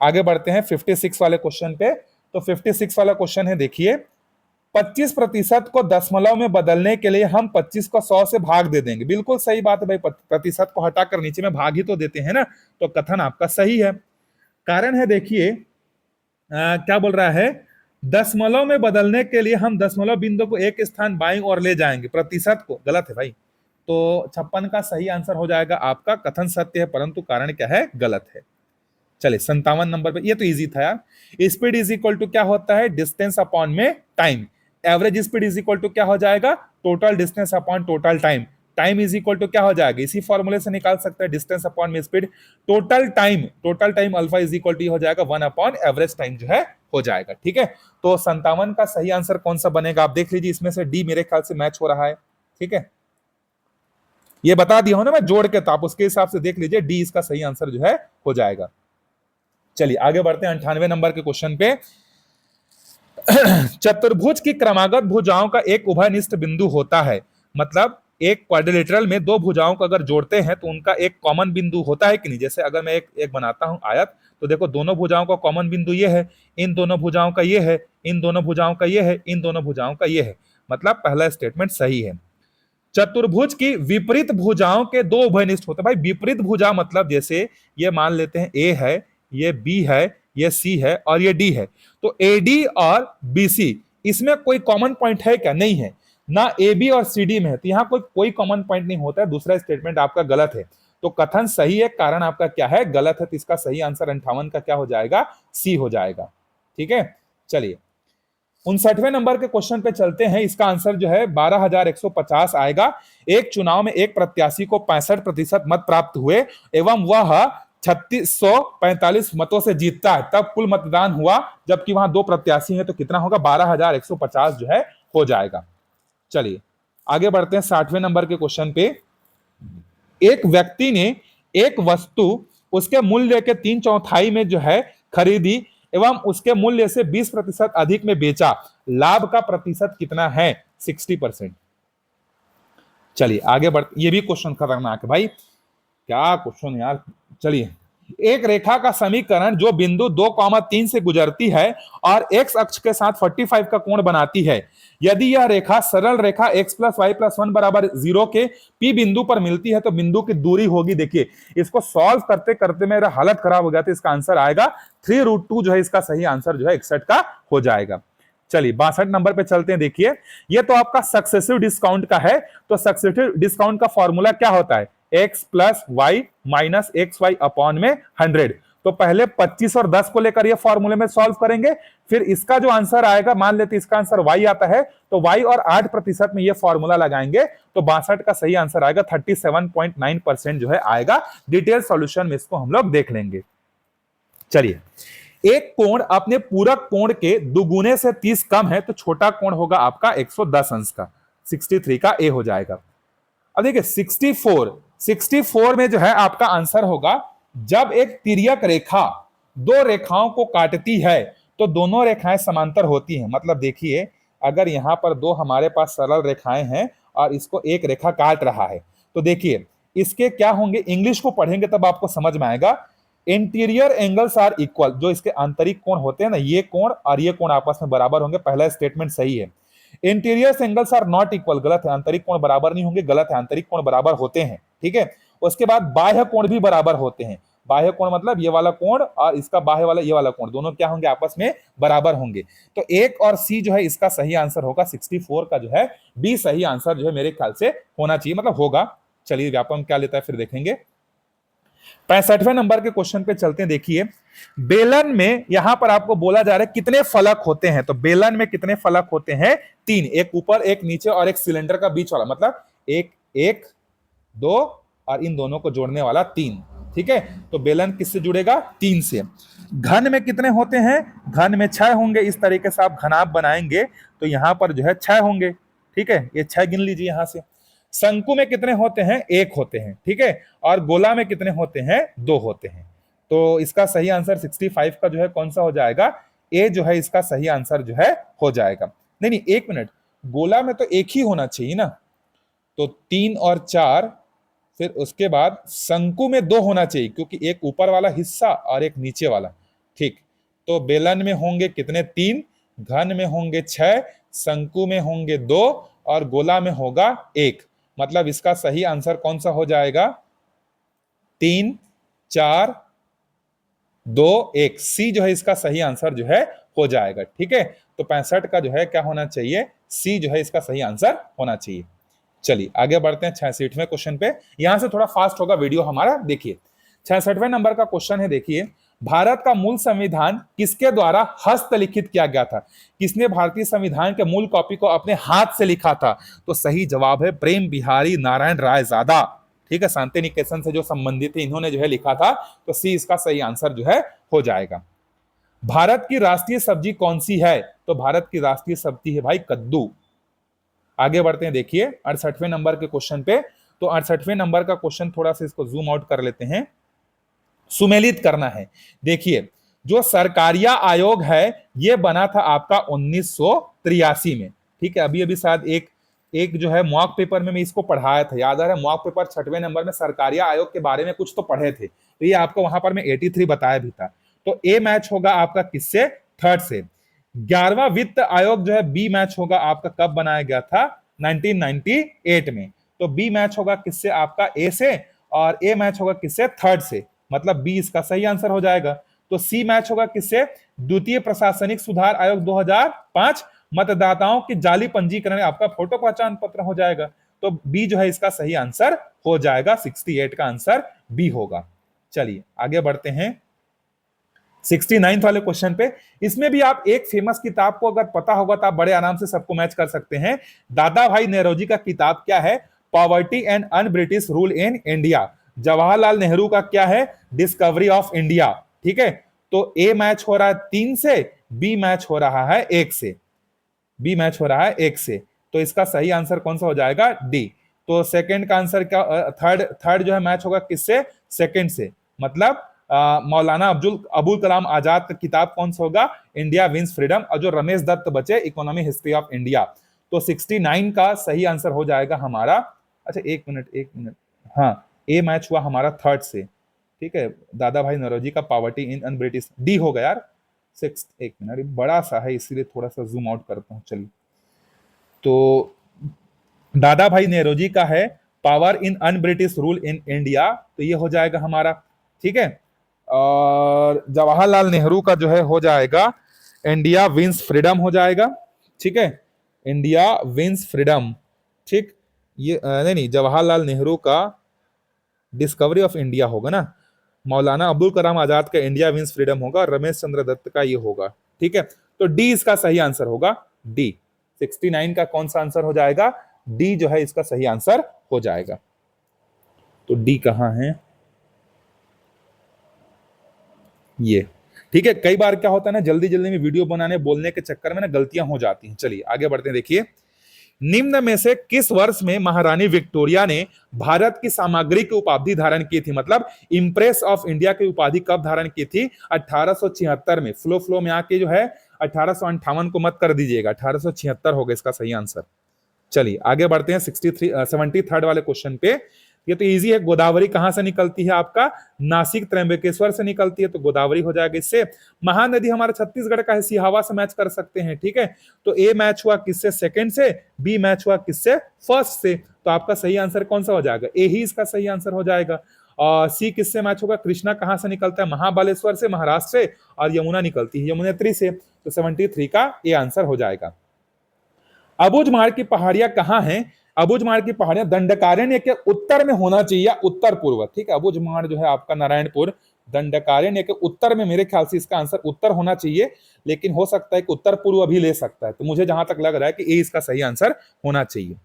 आगे बढ़ते हैं 56 वाले क्वेश्चन पे। तो 56 वाला क्वेश्चन है, देखिए 25% को दशमलव में बदलने के लिए हम 25 को 100 से भाग दे देंगे। बिल्कुल सही बात है भाई, प्रतिशत को हटाकर नीचे में भाग ही तो देते हैं ना। तो कथन आपका सही है। कारण है देखिए क्या बोल रहा है, दशमलव में बदलने के लिए हम दशमलव बिंदु को एक स्थान बाईं ओर ले जाएंगे, प्रतिशत को। गलत है भाई। तो 56 का सही आंसर हो जाएगा आपका। कथन सत्य है परंतु कारण क्या है? गलत है। चलिए 57 नंबर पे, ये तो इजी था यार। स्पीड इज इक्वल टू क्या होता है? डिस्टेंस अपॉन में time. Average speed is equal to क्या हो जाएगा? Total distance upon total time. Time is equal to क्या हो जाएगा? इसी फॉर्मूले से निकाल सकते हैं, डिस्टेंस अपॉन में speed. Total time alpha is equal to हो जाएगा 1 अपॉन एवरेज टाइम जो है हो जाएगा। ठीक है, तो 57 का सही आंसर कौन सा बनेगा? आप देख लीजिए, इसमें से डी मेरे ख्याल से मैच हो रहा है। ठीक है, ये बता दिया हो ना मैं जोड़ के, तो आप उसके हिसाब से देख लीजिए, डी इसका सही आंसर जो है हो जाएगा। चलिए आगे बढ़ते हैं 98 नंबर के क्वेश्चन पे। चतुर्भुज की क्रमागत भुजाओं का एक उभयनिष्ठ बिंदु होता है। मतलब एक क्वाड्रिलेटरल में दो भुजाओं को अगर जोड़ते हैं तो उनका एक कॉमन बिंदु होता है कि नहीं। जैसे अगर मैं एक बनाता हूं आयत, तो देखो दोनों भुजाओं का कॉमन बिंदु ये है, इन दोनों भुजाओं का ये है, इन दोनों भुजाओं का ये है, इन दोनों भुजाओं का ये है। मतलब पहला स्टेटमेंट सही है। चतुर्भुज की विपरीत भुजाओं के दो उभयनिष्ठ होते हैं। भाई विपरीत भुजा मतलब जैसे ये मान लेते हैं ए है, ये बी है, ये सी है और ये डी है। तो एडी और बीसी इसमें कोई कॉमन पॉइंट है क्या? नहीं है। ना ए बी और सी डी में है, तो यहां कोई कॉमन पॉइंट नहीं होता है। दूसरा स्टेटमेंट आपका गलत है। तो कथन सही है, कारण आपका क्या है? गलत है। तो इसका सही आंसर 58 का क्या हो जाएगा? सी हो जाएगा। ठीक है, चलिए 59वें नंबर के क्वेश्चन पे चलते हैं। इसका आंसर जो है 12,150 आएगा। एक चुनाव में एक प्रत्याशी को 65% मत प्राप्त हुए एवं वह 3645 मतों से जीतता है, तब कुल मतदान हुआ जबकि वहां दो प्रत्याशी हैं, तो कितना होगा? 12,150 जो है हो जाएगा। चलिए आगे बढ़ते हैं 60वें नंबर के क्वेश्चन पे। एक व्यक्ति ने एक वस्तु उसके मूल्य के 3/4 में जो है खरीदी एवं उसके मूल्य से 20% अधिक में बेचा, लाभ का प्रतिशत कितना है? 60%। चलिए आगे बढ़, ये भी क्वेश्चन खतरनाक है भाई, क्या क्वेश्चन यार। चलिए, एक रेखा का समीकरण जो बिंदु 2,3 से गुजरती है और एक्स अक्ष के साथ 45 का कोण बनाती है, यदि यह रेखा सरल रेखा x + y + 1 बराबर 0 के P बिंदु पर मिलती है तो बिंदु की दूरी होगी। देखिए इसको सॉल्व करते करते मेरा हालत खराब हो गया, तो इसका आंसर आएगा 3√2 जो है इसका सही आंसर जो है 61 का हो जाएगा। चलिए 62 नंबर पे चलते हैं। देखिए ये तो आपका सक्सेसिव डिस्काउंट का है, तो सक्सेसिव डिस्काउंट का फॉर्मूला क्या होता है? x + y - xy अपॉन में 100। तो पहले 25 और 10 को लेकर ये फॉर्मूले में सॉल्व करेंगे, फिर इसका जो आंसर आएगा, मान लेते इसका आंसर y आता है, तो y और 8% में ये फॉर्मूला लगाएंगे, तो 62 का सही आंसर आएगा 37.9% जो है आएगा। डिटेल सॉल्यूशन में इसको हम लोग देख लेंगे। चलिए, एक कोण अपने पूरक कोण के दुगुने से 30 कम है, तो छोटा कोण होगा आपका 110 अंश का, 63 का ए हो जाएगा। अब देखिए 64 में जो है आपका आंसर होगा, जब एक तिर्यक रेखा दो रेखाओं को काटती है तो दोनों रेखाएं समांतर होती हैं। मतलब देखिए अगर यहां पर दो हमारे पास सरल रेखाएं हैं और इसको एक रेखा काट रहा है, तो देखिए इसके क्या होंगे, इंग्लिश को पढ़ेंगे तब आपको समझ में आएगा। इंटीरियर एंगल्स आर इक्वल, जो इसके आंतरिक कोण होते हैं ना, ये कोण और ये कोण आपस में बराबर होंगे। पहला स्टेटमेंट सही है। Interior angles are not equal, गलत है, आंतरिक कोण बराबर नहीं होंगे, गलत है, आंतरिक कोण बराबर होते हैं। ठीक है, उसके बाद बाह्य कोण भी बराबर होते हैं। बाह्य कोण मतलब ये वाला कोण और इसका बाह्य वाला ये वाला कोण, दोनों क्या होंगे? आपस में बराबर होंगे। तो एक और सी जो है इसका सही आंसर होगा 64 का जो है बी सही आंसर जो है मेरे ख्याल से होना चाहिए, मतलब होगा। चलिए व्यापम क्या लेता है फिर देखेंगे। 65वें नंबर के क्वेश्चन पे चलते हैं। देखिए बेलन में यहां पर आपको बोला जा रहा है कितने फलक होते हैं, तो बेलन में कितने फलक होते हैं? 3, एक ऊपर एक नीचे और एक सिलेंडर का बीच वाला, मतलब एक 2 और इन दोनों को जोड़ने वाला 3। ठीक है, तो बेलन किससे जुड़ेगा? 3 से। घन में कितने होते हैं? घन में 6 होंगे। इस तरीके से आप घनाभ बनाएंगे तो यहां पर जो है 6 होंगे। ठीक है, ये 6 गिन लीजिए यहां से। शंकु में कितने होते हैं? 1 होते हैं। ठीक है, और गोला में कितने होते हैं? 2 होते हैं। तो इसका सही आंसर 65 का जो है कौन सा हो जाएगा? ए जो है इसका सही आंसर जो है हो जाएगा। नहीं, एक मिनट, गोला में तो एक ही होना चाहिए ना, तो 3 और 4, फिर उसके बाद शंकु में 2 होना चाहिए क्योंकि एक ऊपर वाला हिस्सा और एक नीचे वाला। ठीक, तो बेलन में होंगे कितने? 3, घन में होंगे 6, शंकु में होंगे 2 और गोला में होगा 1। मतलब इसका सही आंसर कौन सा हो जाएगा? 3, 4, 2, 1। सी जो है इसका सही आंसर जो है हो जाएगा। ठीक है, तो 65 का जो है क्या होना चाहिए? सी जो है इसका सही आंसर होना चाहिए। चलिए आगे बढ़ते हैं 66वें क्वेश्चन पे। यहां से थोड़ा फास्ट होगा वीडियो हमारा। देखिए 66वें नंबर का क्वेश्चन है। देखिए भारत का मूल संविधान किसके द्वारा हस्तलिखित किया गया था? किसने भारतीय संविधान के मूल कॉपी को अपने हाथ से लिखा था? तो सही जवाब है प्रेम बिहारी नारायण रायजादा। ठीक है, शांति निकेतन से जो संबंधित थे इन्होंने जो है लिखा था, तो सी इसका सही आंसर जो है हो जाएगा। भारत की राष्ट्रीय सब्जी कौन सी है? तो भारत की राष्ट्रीय सब्जी है भाई कद्दू। आगे बढ़ते हैं। देखिए 68वें नंबर के क्वेश्चन पे। तो 68वें नंबर का क्वेश्चन थोड़ा सा इसको जूम आउट कर लेते हैं, सुमेलित करना है। देखिए जो सरकारिया आयोग है ये बना था आपका 1983 में। ठीक है, अभी शायद एक एक जो है मॉक पेपर में मैं इसको पढ़ाया था, याद आ रहा है, मॉक पेपर 6वें नंबर में सरकारी आयोग के बारे में कुछ तो पढ़े थे, तो ये आपको वहां पर मैं 83 बताया भी था। तो ए मैच होगा आपका किससे? थर्ड से। 11वां वित्त आयोग जो है बी मैच होगा आपका कब बनाया गया था? 1998 में। तो बी मैच होगा किससे? आपका ए से, और ए मैच होगा किससे? थर्ड से, मतलब बी इसका सही आंसर हो जाएगा। तो सी मैच होगा किससे? द्वितीय प्रशासनिक सुधार आयोग 2005, मतदाताओं की जाली पंजीकरण में आपका फोटो पहचान पत्र हो जाएगा। तो बी जो है इसका सही आंसर हो जाएगा, 68 का आंसर बी होगा। चलिए आगे बढ़ते हैं 69 वाले क्वेश्चन पे। इसमें भी आप एक फेमस किताब को अगर पता होगा तो आप बड़े आराम से सबको मैच कर सकते हैं। दादा भाई नेहरूजी का किताब क्या है? Poverty and un British rule in India. Jawaharlal Nehru का क्या है? Discovery of India. ठीक है, तो ए मैच हो रहा है 3 से, बी मैच हो रहा है 1 से, बी मैच हो रहा है 1 से। तो इसका सही आंसर कौन सा हो जाएगा? डी। तो सेकंड का आंसर क्या? थर्ड जो है मैच होगा किससे? सेकंड से, मतलब मौलाना अबुल कलाम आजाद का किताब कौन सा होगा? इंडिया विंस फ्रीडम, और जो रमेश दत्त बचे इकोनॉमी हिस्ट्री ऑफ इंडिया। तो 69 का सही आंसर हो जाएगा हमारा। अच्छा एक मिनट, हाँ, ए मैच हुआ हमारा थर्ड से। ठीक है, दादा भाई नौरोजी का poverty in un British, D होगा यार। सिक्स, एक मिनट, बड़ा सा है इसीलिए थोड़ा सा जूम आउट करता हूँ। चलिए, तो दादा भाई नेहरूजी का है power in un British rule in India, तो ये हो जाएगा हमारा। ठीक है, और जवाहरलाल नेहरू का जो है हो जाएगा इंडिया विंस फ्रीडम हो जाएगा। ठीक है, इंडिया विंस फ्रीडम। ठीक, ये नहीं, जवाहरलाल नेहरू का डिस्कवरी ऑफ इंडिया होगा ना। मौलाना अब्दुल कलाम आजाद का इंडिया विंस फ्रीडम होगा, रमेश चंद्र दत्त का ये होगा। ठीक है, तो डी इसका सही आंसर होगा, डी। 69 का कौन सा आंसर हो जाएगा? डी जो है इसका सही आंसर हो जाएगा। तो डी कहां है? ये। ठीक है, कई बार क्या होता है ना, जल्दी जल्दी में वीडियो बनाने बोलने के चक्कर में ना गलतियां हो जाती हैं। चलिए आगे बढ़ते हैं। देखिए, निम्न में से किस वर्ष में महारानी विक्टोरिया ने भारत की सामग्री की उपाधि धारण की थी? मतलब इंप्रेस ऑफ इंडिया की उपाधि कब धारण की थी? 1876 में। फ्लो में आके जो है 1858 को मत कर दीजिएगा, 1876 होगा इसका सही आंसर। चलिए आगे बढ़ते हैं 73 वाले क्वेश्चन पे। ये तो इजी है। गोदावरी कहां से निकलती है? आपका नासिक त्र्यंबकेश्वर से निकलती है, तो गोदावरी हो जाएगा इससे। महानदी हमारा छत्तीसगढ़ का है, सिहावा से मैच कर सकते हैं। ठीक है, तो ए मैच हुआ किससे? सेकंड से। बी मैच हुआ किससे? फर्स्ट से। तो आपका सही आंसर कौन सा हो जाएगा? ए ही इसका सही आंसर हो जाएगा। और सी किससे मैच होगा? कृष्णा कहां से निकलता है? महाबालेश्वर से, महाराष्ट्र से। और यमुना निकलती है यमुनेत्री से। तो 73 का ए आंसर हो जाएगा। अबुझमाड़ की पहाड़ियां कहां हैं? अबुझमाड़ की पहाड़ियां दंडकारण्य के उत्तर में होना चाहिए, या उत्तर पूर्व। ठीक है, अबुझमाड़ जो है आपका नारायणपुर दंडकारण्य के उत्तर में, मेरे ख्याल से इसका आंसर उत्तर होना चाहिए, लेकिन हो सकता है कि उत्तर पूर्व भी ले सकता है। तो मुझे जहां तक लग रहा है कि ए इसका सही आंसर होना चाहिए।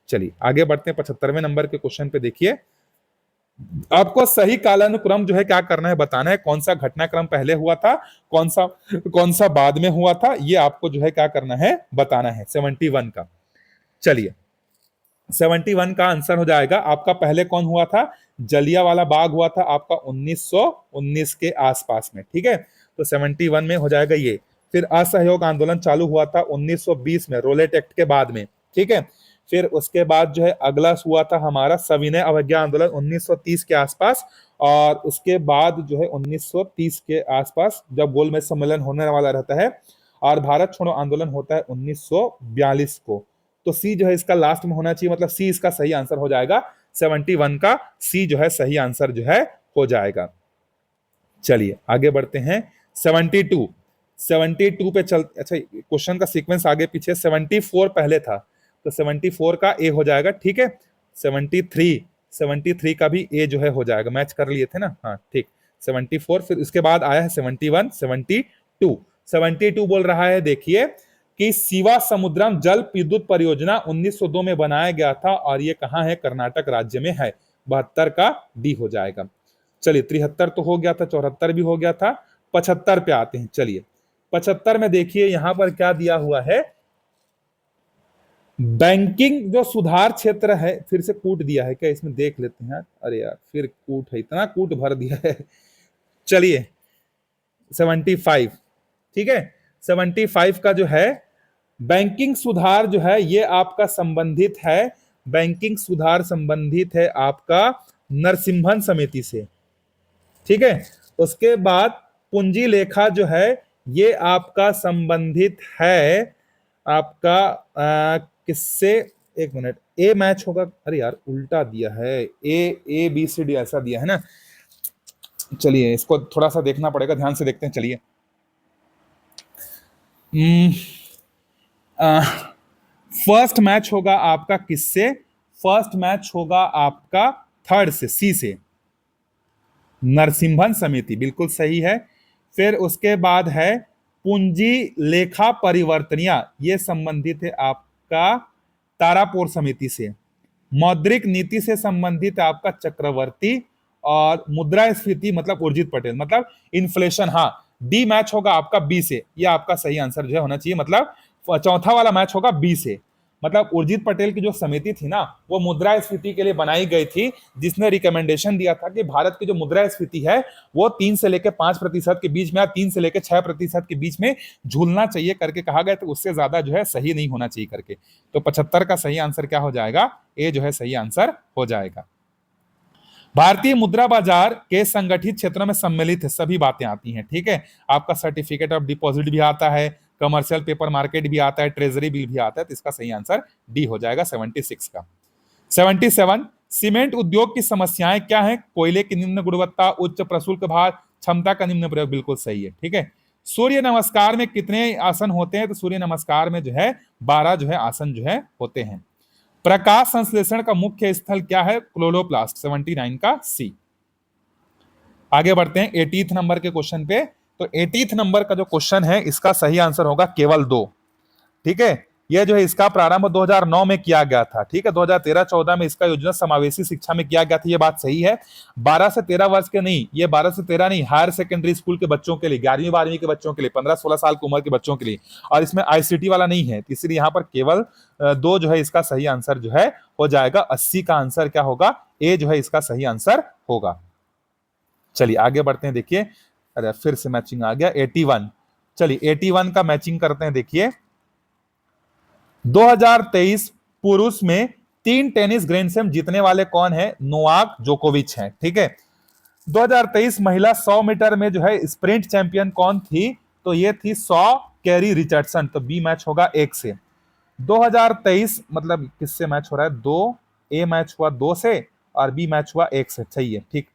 चलिए आगे बढ़ते हैं 75वें नंबर के क्वेश्चन पे। देखिए, आपको सही कालानुक्रम जो है क्या करना है, बताना है। कौन सा घटनाक्रम पहले हुआ था, कौन सा बाद में हुआ था, ये आपको जो है क्या करना है, बताना है। 71 का। चलिए 71 का आंसर हो जाएगा आपका, पहले कौन हुआ था? जलियांवाला बाग हुआ था आपका 1919 के आसपास में। ठीक है, तो 71 में हो जाएगा ये। फिर असहयोग आंदोलन चालू हुआ था 1920 में, रोलेट एक्ट के बाद में। ठीक है, फिर उसके बाद जो है अगला हुआ था हमारा सविनय अवज्ञा आंदोलन 1930 के आसपास। और उसके बाद जो है 1930 के आसपास जब गोलमेज सम्मेलन होने वाला रहता है, और भारत छोड़ो आंदोलन होता है 1942 को। तो सी जो है इसका लास्ट में होना चाहिए, मतलब सी इसका सही आंसर हो जाएगा। 71 का सी जो है सही आंसर जो है हो जाएगा। चलिए आगे बढ़ते हैं 72 पे चल। अच्छा, क्वेश्चन का सीक्वेंस आगे पीछे, 74 पहले था, तो 74 का ए हो जाएगा। ठीक है, 73 का भी ए जो है हो जाएगा, मैच कर लिए थे ना। हाँ ठीक, 74, फिर उसके बाद आया है 71, 72 बोल रहा है। देखिए कि शिवा समुद्रम जल विद्युत परियोजना 1902 में बनाया गया था, और ये कहां है? कर्नाटक राज्य में है। 72 का डी हो जाएगा। चलिए 73 तो हो गया था, 74 भी हो गया था, 75 पे आते हैं। चलिए 75 में देखिए यहां पर क्या दिया हुआ है, बैंकिंग जो सुधार क्षेत्र है, फिर से कूट दिया है क्या इसमें, देख लेते हैं। अरे यार फिर कूट है, इतना कूट भर दिया है। चलिए 75, ठीक है, 75 का जो है बैंकिंग सुधार जो है ये आपका संबंधित है, बैंकिंग सुधार संबंधित है आपका नरसिम्हन समिति से, ठीक है। उसके बाद पूंजी लेखा जो है ये आपका संबंधित है आपका किससे, एक मिनट, ए मैच होगा, अरे यार उल्टा दिया है, ए बी सी डी ऐसा दिया है ना, चलिए इसको थोड़ा सा देखना पड़ेगा, ध्यान से देखते हैं, चलिए। फर्स्ट मैच होगा आपका किससे, फर्स्ट मैच होगा आपका थर्ड से, सी से, नरसिम्हन समिति, बिल्कुल सही है। फिर उसके बाद है पूंजी लेखा परिवर्तनिया, ये संबंधित है आपका तारापुर समिति से। मौद्रिक नीति से संबंधित है आपका चक्रवर्ती, और मुद्रास्फीति मतलब उर्जित पटेल, मतलब इन्फ्लेशन, हाँ डी मैच होगा आपका बी से, ये आपका सही आंसर जो है होना चाहिए, मतलब चौथा वाला मैच होगा बी से। मतलब उर्जित पटेल की जो समिति थी ना वो मुद्रास्फीति के लिए बनाई गई थी, जिसने रिकमेंडेशन दिया था कि भारत की जो मुद्रास्फीति है वो 3 से लेकर 5% के बीच में या 3 से लेकर 6% के बीच में झूलना चाहिए करके कहा गया, तो उससे ज्यादा जो है सही नहीं होना चाहिए करके। तो 75 का सही आंसर क्या हो जाएगा, ए जो है सही आंसर हो जाएगा। भारतीय मुद्रा बाजार के संगठित क्षेत्रों में सम्मिलित है, सभी बातें आती हैं, ठीक है। आपका सर्टिफिकेट ऑफ डिपॉजिट भी आता है, कमर्शियल पेपर मार्केट भी आता है, ट्रेजरी बिल भी आता है, तो इसका सही आंसर डी हो जाएगा 76 का। 77, सीमेंट उद्योग की समस्याएं क्या हैं, कोयले की निम्न गुणवत्ता, उच्च प्रशुल्क भार, क्षमता का निम्न प्रयोग, बिल्कुल सही है, ठीक है। सूर्य नमस्कार में कितने आसन होते हैं, तो सूर्य नमस्कार में जो है 12 जो है आसन जो है होते हैं। प्रकाश संश्लेषण का मुख्य स्थल क्या है, क्लोरोप्लास्ट, 79 का सी। आगे बढ़ते हैं 80th नंबर के क्वेश्चन पे। तो 80th नंबर का जो क्वेश्चन है इसका सही आंसर होगा केवल 2, ठीक है। यह जो है इसका प्रारंभ 2009 में किया गया था, ठीक है। 2013-14 में इसका योजना समावेशी शिक्षा में किया गया था, ये बात सही है। 12 से 13 वर्ष के नहीं, ये 12 से 13 नहीं, हायर सेकेंडरी स्कूल के बच्चों के लिए, 11वीं 12वीं के बच्चों के लिए, 15-16 साल की उम्र के बच्चों के लिए, और इसमें आईसीटी वाला नहीं है, इसलिए यहाँ पर केवल 2 जो है इसका सही आंसर जो है हो जाएगा। 80 का आंसर क्या होगा, ए जो है इसका सही आंसर होगा। चलिए आगे बढ़ते हैं, देखिए, अरे फिर से मैचिंग आ गया 81। चलिए 81 का मैचिंग करते हैं, देखिए 2023 पुरुष में 3 टेनिस ग्रैंड स्लैम जीतने वाले कौन है, नोवाक जोकोविच हैं, ठीक है। 2023 महिला 100 मीटर में जो है स्प्रिंट चैंपियन कौन थी, तो ये थी 100 कैरी रिचर्डसन, तो बी मैच होगा 1 से। 2023 मतलब किससे मैच हो रहा है, 2, ए मैच हुआ 2 से और बी मैच हुआ 1 से, सही है, ठीक।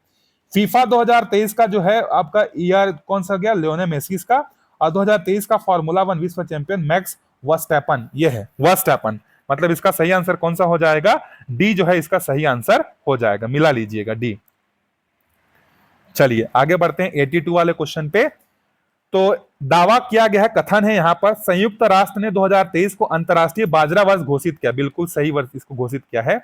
फीफा 2023 का जो है आपका ईयर कौन सा गया, लियोनेल मेसी का, और 2023 का फार्मूला 1 विश्व चैंपियन मैक्स वर्स्टैपन, ये है वर्स्टैपन, मतलब इसका सही आंसर कौन सा हो जाएगा, डी जो है इसका सही आंसर हो जाएगा, मिला लीजिएगा डी। चलिए आगे बढ़ते हैं 82 वाले क्वेश्चन पे। तो दावा किया गया है, कथन है यहां पर, संयुक्त राष्ट्र ने 2023 को अंतरराष्ट्रीय बाजरा वर्ष घोषित किया, बिल्कुल सही वर्ष इसको घोषित किया है।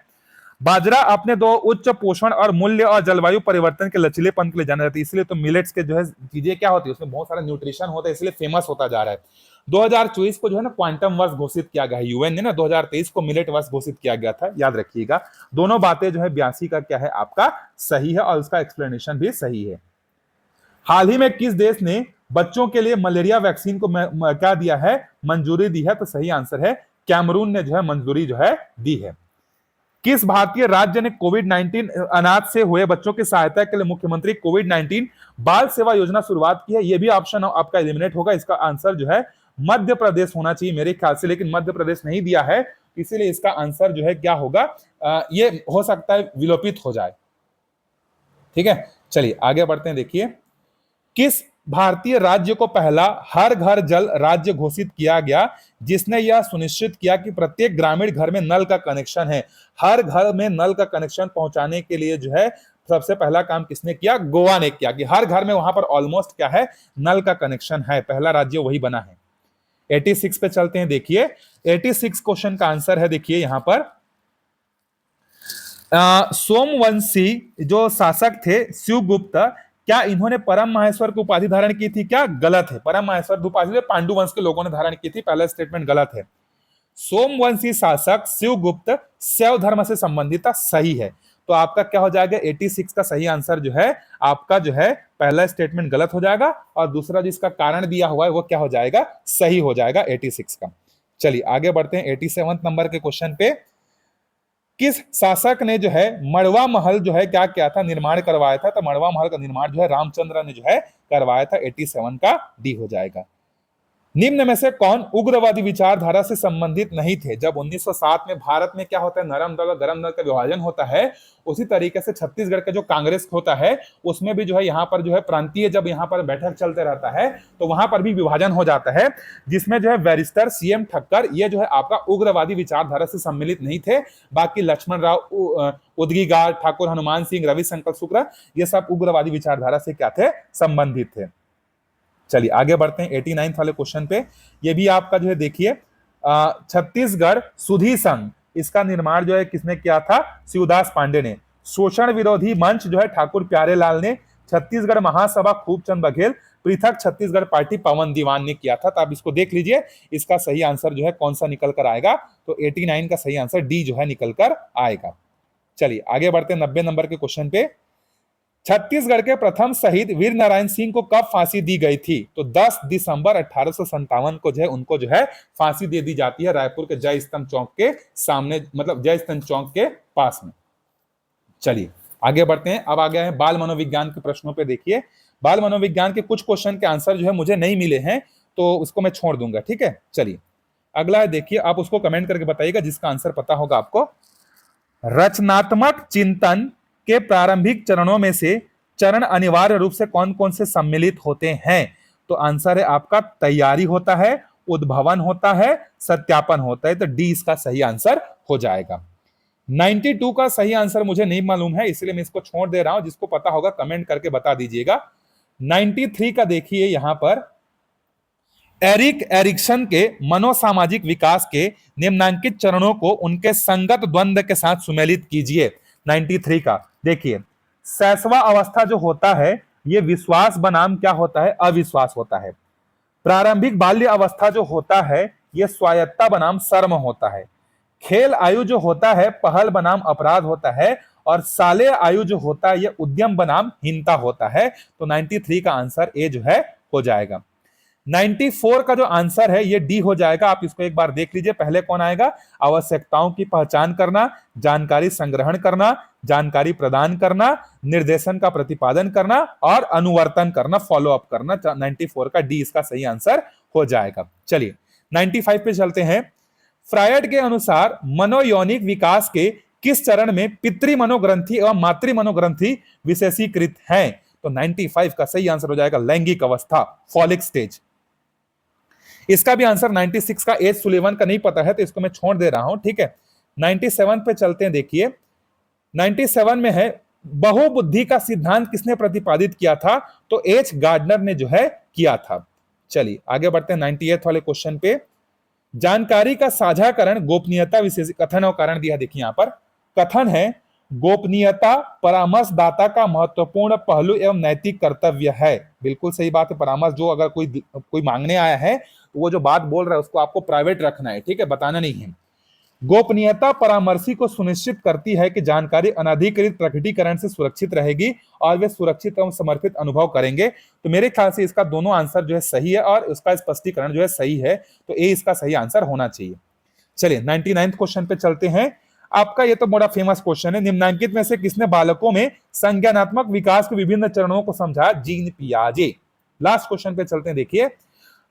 बाजरा अपने 2 उच्च पोषण और मूल्य और जलवायु परिवर्तन के लचीलेपन के लिए जाना जाता है, इसलिए तो मिलेट्स के जो है चीजें क्या होती है, उसमें बहुत सारा न्यूट्रिशन होता है, इसलिए फेमस होता जा रहा है। 2024 को जो है ना क्वांटम वर्ष घोषित किया गया है, यूएन ने ना 2023 को मिलेट वर्ष घोषित किया गया था, याद रखिएगा। दोनों बातें जो है 82 का क्या है आपका सही है, और उसका एक्सप्लेनेशन भी सही है। हाल ही में किस देश ने बच्चों के लिए मलेरिया वैक्सीन को क्या दिया है, मंजूरी दी है, तो सही आंसर है कैमरून ने जो है मंजूरी जो है दी है। किस भारतीय राज्य ने कोविड-19 अनाथ से हुए बच्चों की सहायता के लिए मुख्यमंत्री कोविड-19 बाल सेवा योजना शुरुआत की है, यह भी ऑप्शन आपका एलिमिनेट होगा, इसका आंसर जो है मध्य प्रदेश होना चाहिए मेरे ख्याल से, लेकिन मध्य प्रदेश नहीं दिया है, इसीलिए इसका आंसर जो है क्या होगा, ये हो सकता है विलोपित हो जाए, ठीक है। चलिए आगे बढ़ते हैं, देखिए किस भारतीय राज्य को पहला हर घर जल राज्य घोषित किया गया, जिसने यह सुनिश्चित किया कि प्रत्येक ग्रामीण घर में नल का कनेक्शन है। हर घर में नल का कनेक्शन पहुंचाने के लिए जो है सबसे पहला काम किसने किया, गोवा ने किया, कि हर घर में वहां पर ऑलमोस्ट क्या है, नल का कनेक्शन है, पहला राज्य वही बना है। 86 पे चलते हैं, देखिए 86 क्वेश्चन का आंसर है, देखिए यहां पर सोमवंशी जो शासक थे शिवगुप्त, क्या इन्होंने परम माहेश्वर की उपाधि धारण की थी, क्या गलत है, परम माहेश्वर उपाधि पांडु वंश के लोगों ने धारण की थी, पहला स्टेटमेंट गलत है। सोमवंशी शासक शिवगुप्त शैव धर्म से संबंधित था, सही है। तो आपका क्या हो जाएगा, 86 का सही आंसर जो है आपका जो है पहला स्टेटमेंट गलत हो जाएगा, और दूसरा जिसका कारण दिया हुआ है वो क्या हो जाएगा, सही हो जाएगा 86 का। चलिए आगे बढ़ते हैं 87 नंबर के क्वेश्चन पे। किस शासक ने जो है मड़वा महल जो है क्या किया था, निर्माण करवाया था? तो मड़वा महल का निर्माण जो है रामचंद्र ने जो है करवाया था। 87 का डी हो जाएगा। निम्न में से कौन उग्रवादी विचारधारा से संबंधित नहीं थे? जब 1907 में भारत में क्या होता है, नरम दल और गरम दल का विभाजन होता है, उसी तरीके से छत्तीसगढ़ का जो कांग्रेस होता है उसमें भी जो है यहाँ पर जो है प्रांतीय, जब यहाँ पर बैठक चलते रहता है तो वहां पर भी विभाजन हो जाता है, जिसमें जो है बैरिस्टर सीएम ठक्कर ये जो है आपका उग्रवादी विचारधारा से सम्मिलित नहीं थे। बाकी लक्ष्मण राव उदगीगार, ठाकुर हनुमान सिंह, रविशंकर शुक्ला, ये सब उग्रवादी विचारधारा से क्या थे, संबंधित थे। चलिए आगे बढ़ते हैं 89 वाले क्वेश्चन पे। ये भी आपका जो है देखिए, छत्तीसगढ़ सुधी संघ, इसका निर्माण जो है किसने किया था? शिवदास पांडे ने। शोषण विरोधी मंच जो है ठाकुर प्यारेलाल ने। छत्तीसगढ़ महासभा खूबचंद बघेल। पृथक छत्तीसगढ़ पार्टी पवन दीवान ने किया था। तो आप इसको देख लीजिए, इसका सही आंसर जो है कौन सा निकल कर आएगा? तो 89 का सही आंसर डी जो है निकल कर आएगा। चलिए आगे बढ़ते हैं 90 नंबर के क्वेश्चन पे। छत्तीसगढ़ के प्रथम शहीद वीर नारायण सिंह को कब फांसी दी गई थी? तो 10 दिसंबर 1857 को जो है उनको जो है फांसी दे दी जाती है, रायपुर के जय स्तंभ चौक के सामने, मतलब जय स्तंभ चौक के पास में। चलिए आगे बढ़ते हैं। अब आ गया है बाल मनोविज्ञान के प्रश्नों पे। देखिए बाल मनोविज्ञान के कुछ क्वेश्चन के आंसर जो है मुझे नहीं मिले हैं, तो उसको मैं छोड़ दूंगा, ठीक है। चलिए अगला है, देखिए आप उसको कमेंट करके बताइएगा जिसका आंसर पता होगा आपको। रचनात्मक चिंतन के प्रारंभिक चरणों में से चरण अनिवार्य रूप से कौन कौन से सम्मिलित होते हैं? तो आंसर है आपका तैयारी होता है, उद्भवन होता है, सत्यापन होता है। तो डी इसका सही आंसर हो जाएगा। 92 का सही आंसर मुझे नहीं मालूम है, इसलिए मैं इसको छोड़ दे रहा हूं। जिसको पता होगा कमेंट करके बता दीजिएगा। 93 का देखिए यहां पर, एरिक एरिक्सन के मनोसामाजिक विकास के निम्नांकित चरणों को उनके संगत द्वंद्व के साथ सुमेलित कीजिए। 93 का देखिए, शैशवा अवस्था जो होता है ये विश्वास बनाम क्या होता है? अविश्वास होता है। प्रारंभिक बाल्य अवस्था जो होता है ये स्वायत्ता बनाम शर्म होता है। खेल आयु जो होता है पहल बनाम अपराध होता है। और साले आयु जो होता है ये उद्यम बनाम हीनता होता है। तो 93 का आंसर ए जो है हो जाएगा। 94 का जो आंसर है ये डी हो जाएगा। आप इसको एक बार देख लीजिए। पहले कौन आएगा? आवश्यकताओं की पहचान करना, जानकारी संग्रहण करना, जानकारी प्रदान करना, निर्देशन का प्रतिपादन करना और अनुवर्तन करना, फॉलो अप करना। 94 का डी इसका सही आंसर हो जाएगा। चलिए 95 पे चलते हैं। फ्रायड के अनुसार मनोयौनिक विकास के किस चरण में पितृ मनोग्रंथि एवं मातृ मनोग्रंथि विशेषीकृत हैं? तो 95 का सही आंसर हो जाएगा लैंगिक अवस्था, फॉलिक स्टेज। इसका भी आंसर 96 का एच सुलेवन का नहीं पता है, तो इसको मैं छोड़ दे रहा हूं, ठीक है। 97 पे चलते हैं। देखिए 97 में है, बहुबुद्धि का सिद्धांत किसने प्रतिपादित किया था? तो एच गार्डनर ने जो है किया था। चलिए आगे बढ़ते हैं 98 वाले क्वेश्चन पे। जानकारी का साझाकरण गोपनीयता विशेष कथन और कारण दिया। देखिए यहां पर कथन है, गोपनीयता परामर्शदाता का महत्वपूर्ण पहलू एवं नैतिक कर्तव्य है। बिल्कुल सही बात है। परामर्श जो अगर कोई मांगने आया है तो वो जो बात बोल रहा है उसको आपको प्राइवेट रखना है, ठीक है, बताना नहीं है। गोपनीयता परामर्शी को सुनिश्चित करती है कि जानकारी अनधिकृत प्रकटीकरण से सुरक्षित रहेगी और वे सुरक्षित एवं समर्पित अनुभव करेंगे। तो मेरे ख्याल से इसका दोनों आंसर जो है सही है और उसका स्पष्टीकरण जो है सही है। तो ए इसका सही आंसर होना चाहिए। चलिए 99 क्वेश्चन पे चलते हैं। आपका ये तो बड़ा फेमस क्वेश्चन है। निम्नांकित में से किसने बालकों में संज्ञानात्मक विकास के विभिन्न चरणों को समझा? जीन पियाजे। लास्ट क्वेश्चन पे चलते हैं। देखिए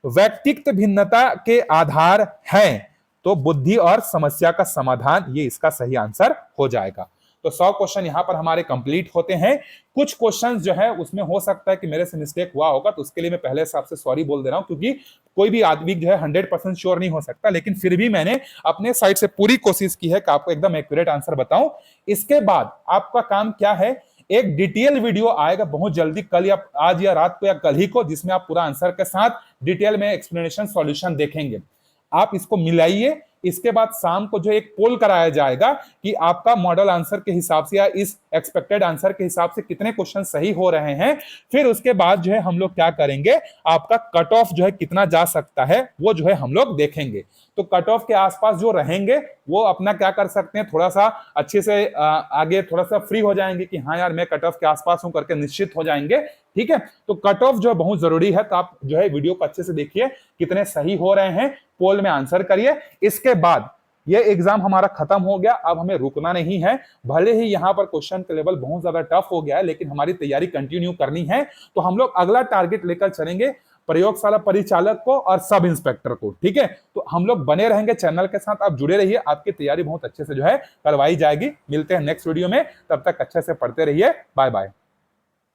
व्यक्तित्व भिन्नता के आधार हैं तो बुद्धि और समस्या का समाधान, ये इसका सही आंसर हो जाएगा। तो 100 क्वेश्चन यहां पर हमारे कंप्लीट होते हैं। कुछ क्वेश्चंस जो है उसमें हो सकता है कि मेरे से मिस्टेक हुआ होगा, तो उसके लिए मैं पहले से आपसे सॉरी बोल दे रहा हूं, क्योंकि कोई भी आदमी जो है 100% श्योर नहीं हो सकता। लेकिन फिर भी मैंने अपने साइड से पूरी कोशिश की है कि आपको एकदम एक्यूरेट आंसर बताऊं। इसके बाद आपका काम क्या है, एक डिटेल वीडियो आएगा बहुत जल्दी, कल या आज या रात को या कल ही को, जिसमें आप पूरा आंसर के साथ डिटेल में एक्सप्लेनेशन सॉल्यूशन देखेंगे। आप इसको मिलाइए। इसके बाद शाम को जो एक पोल कराया जाएगा कि आपका मॉडल आंसर के हिसाब से या इस एक्सपेक्टेड आंसर के हिसाब से कितने क्वेश्चन सही हो रहे हैं, फिर उसके बाद जो है हम लोग क्या करेंगे, आपका कट ऑफ जो है कितना जा सकता है वो जो है हम लोग देखेंगे। तो कट ऑफ के आसपास जो रहेंगे वो अपना क्या कर सकते हैं, थोड़ा सा अच्छे से आगे थोड़ा सा फ्री हो जाएंगे कि हाँ यार मैं कट ऑफ के आसपास हूं करके निश्चित हो जाएंगे। ठीक है, तो कट ऑफ जो है बहुत जरूरी है, तो आप जो है वीडियो को अच्छे से देखिए, कितने सही हो रहे हैं पोल में आंसर करिए। इसके बाद ये एग्जाम हमारा खत्म हो गया, अब हमें रुकना नहीं है। भले ही यहाँ पर क्वेश्चन का लेवल बहुत ज्यादा टफ हो गया है, लेकिन हमारी तैयारी कंटिन्यू करनी है। तो हम लोग अगला टारगेट लेकर चलेंगे प्रयोगशाला परिचालक को और सब इंस्पेक्टर को। ठीक है, तो हम लोग बने रहेंगे चैनल के साथ, आप जुड़े रहिए, आपकी तैयारी बहुत अच्छे से जो है करवाई जाएगी। मिलते हैं नेक्स्ट वीडियो में, तब तक अच्छे से पढ़ते रहिए। Bye bye.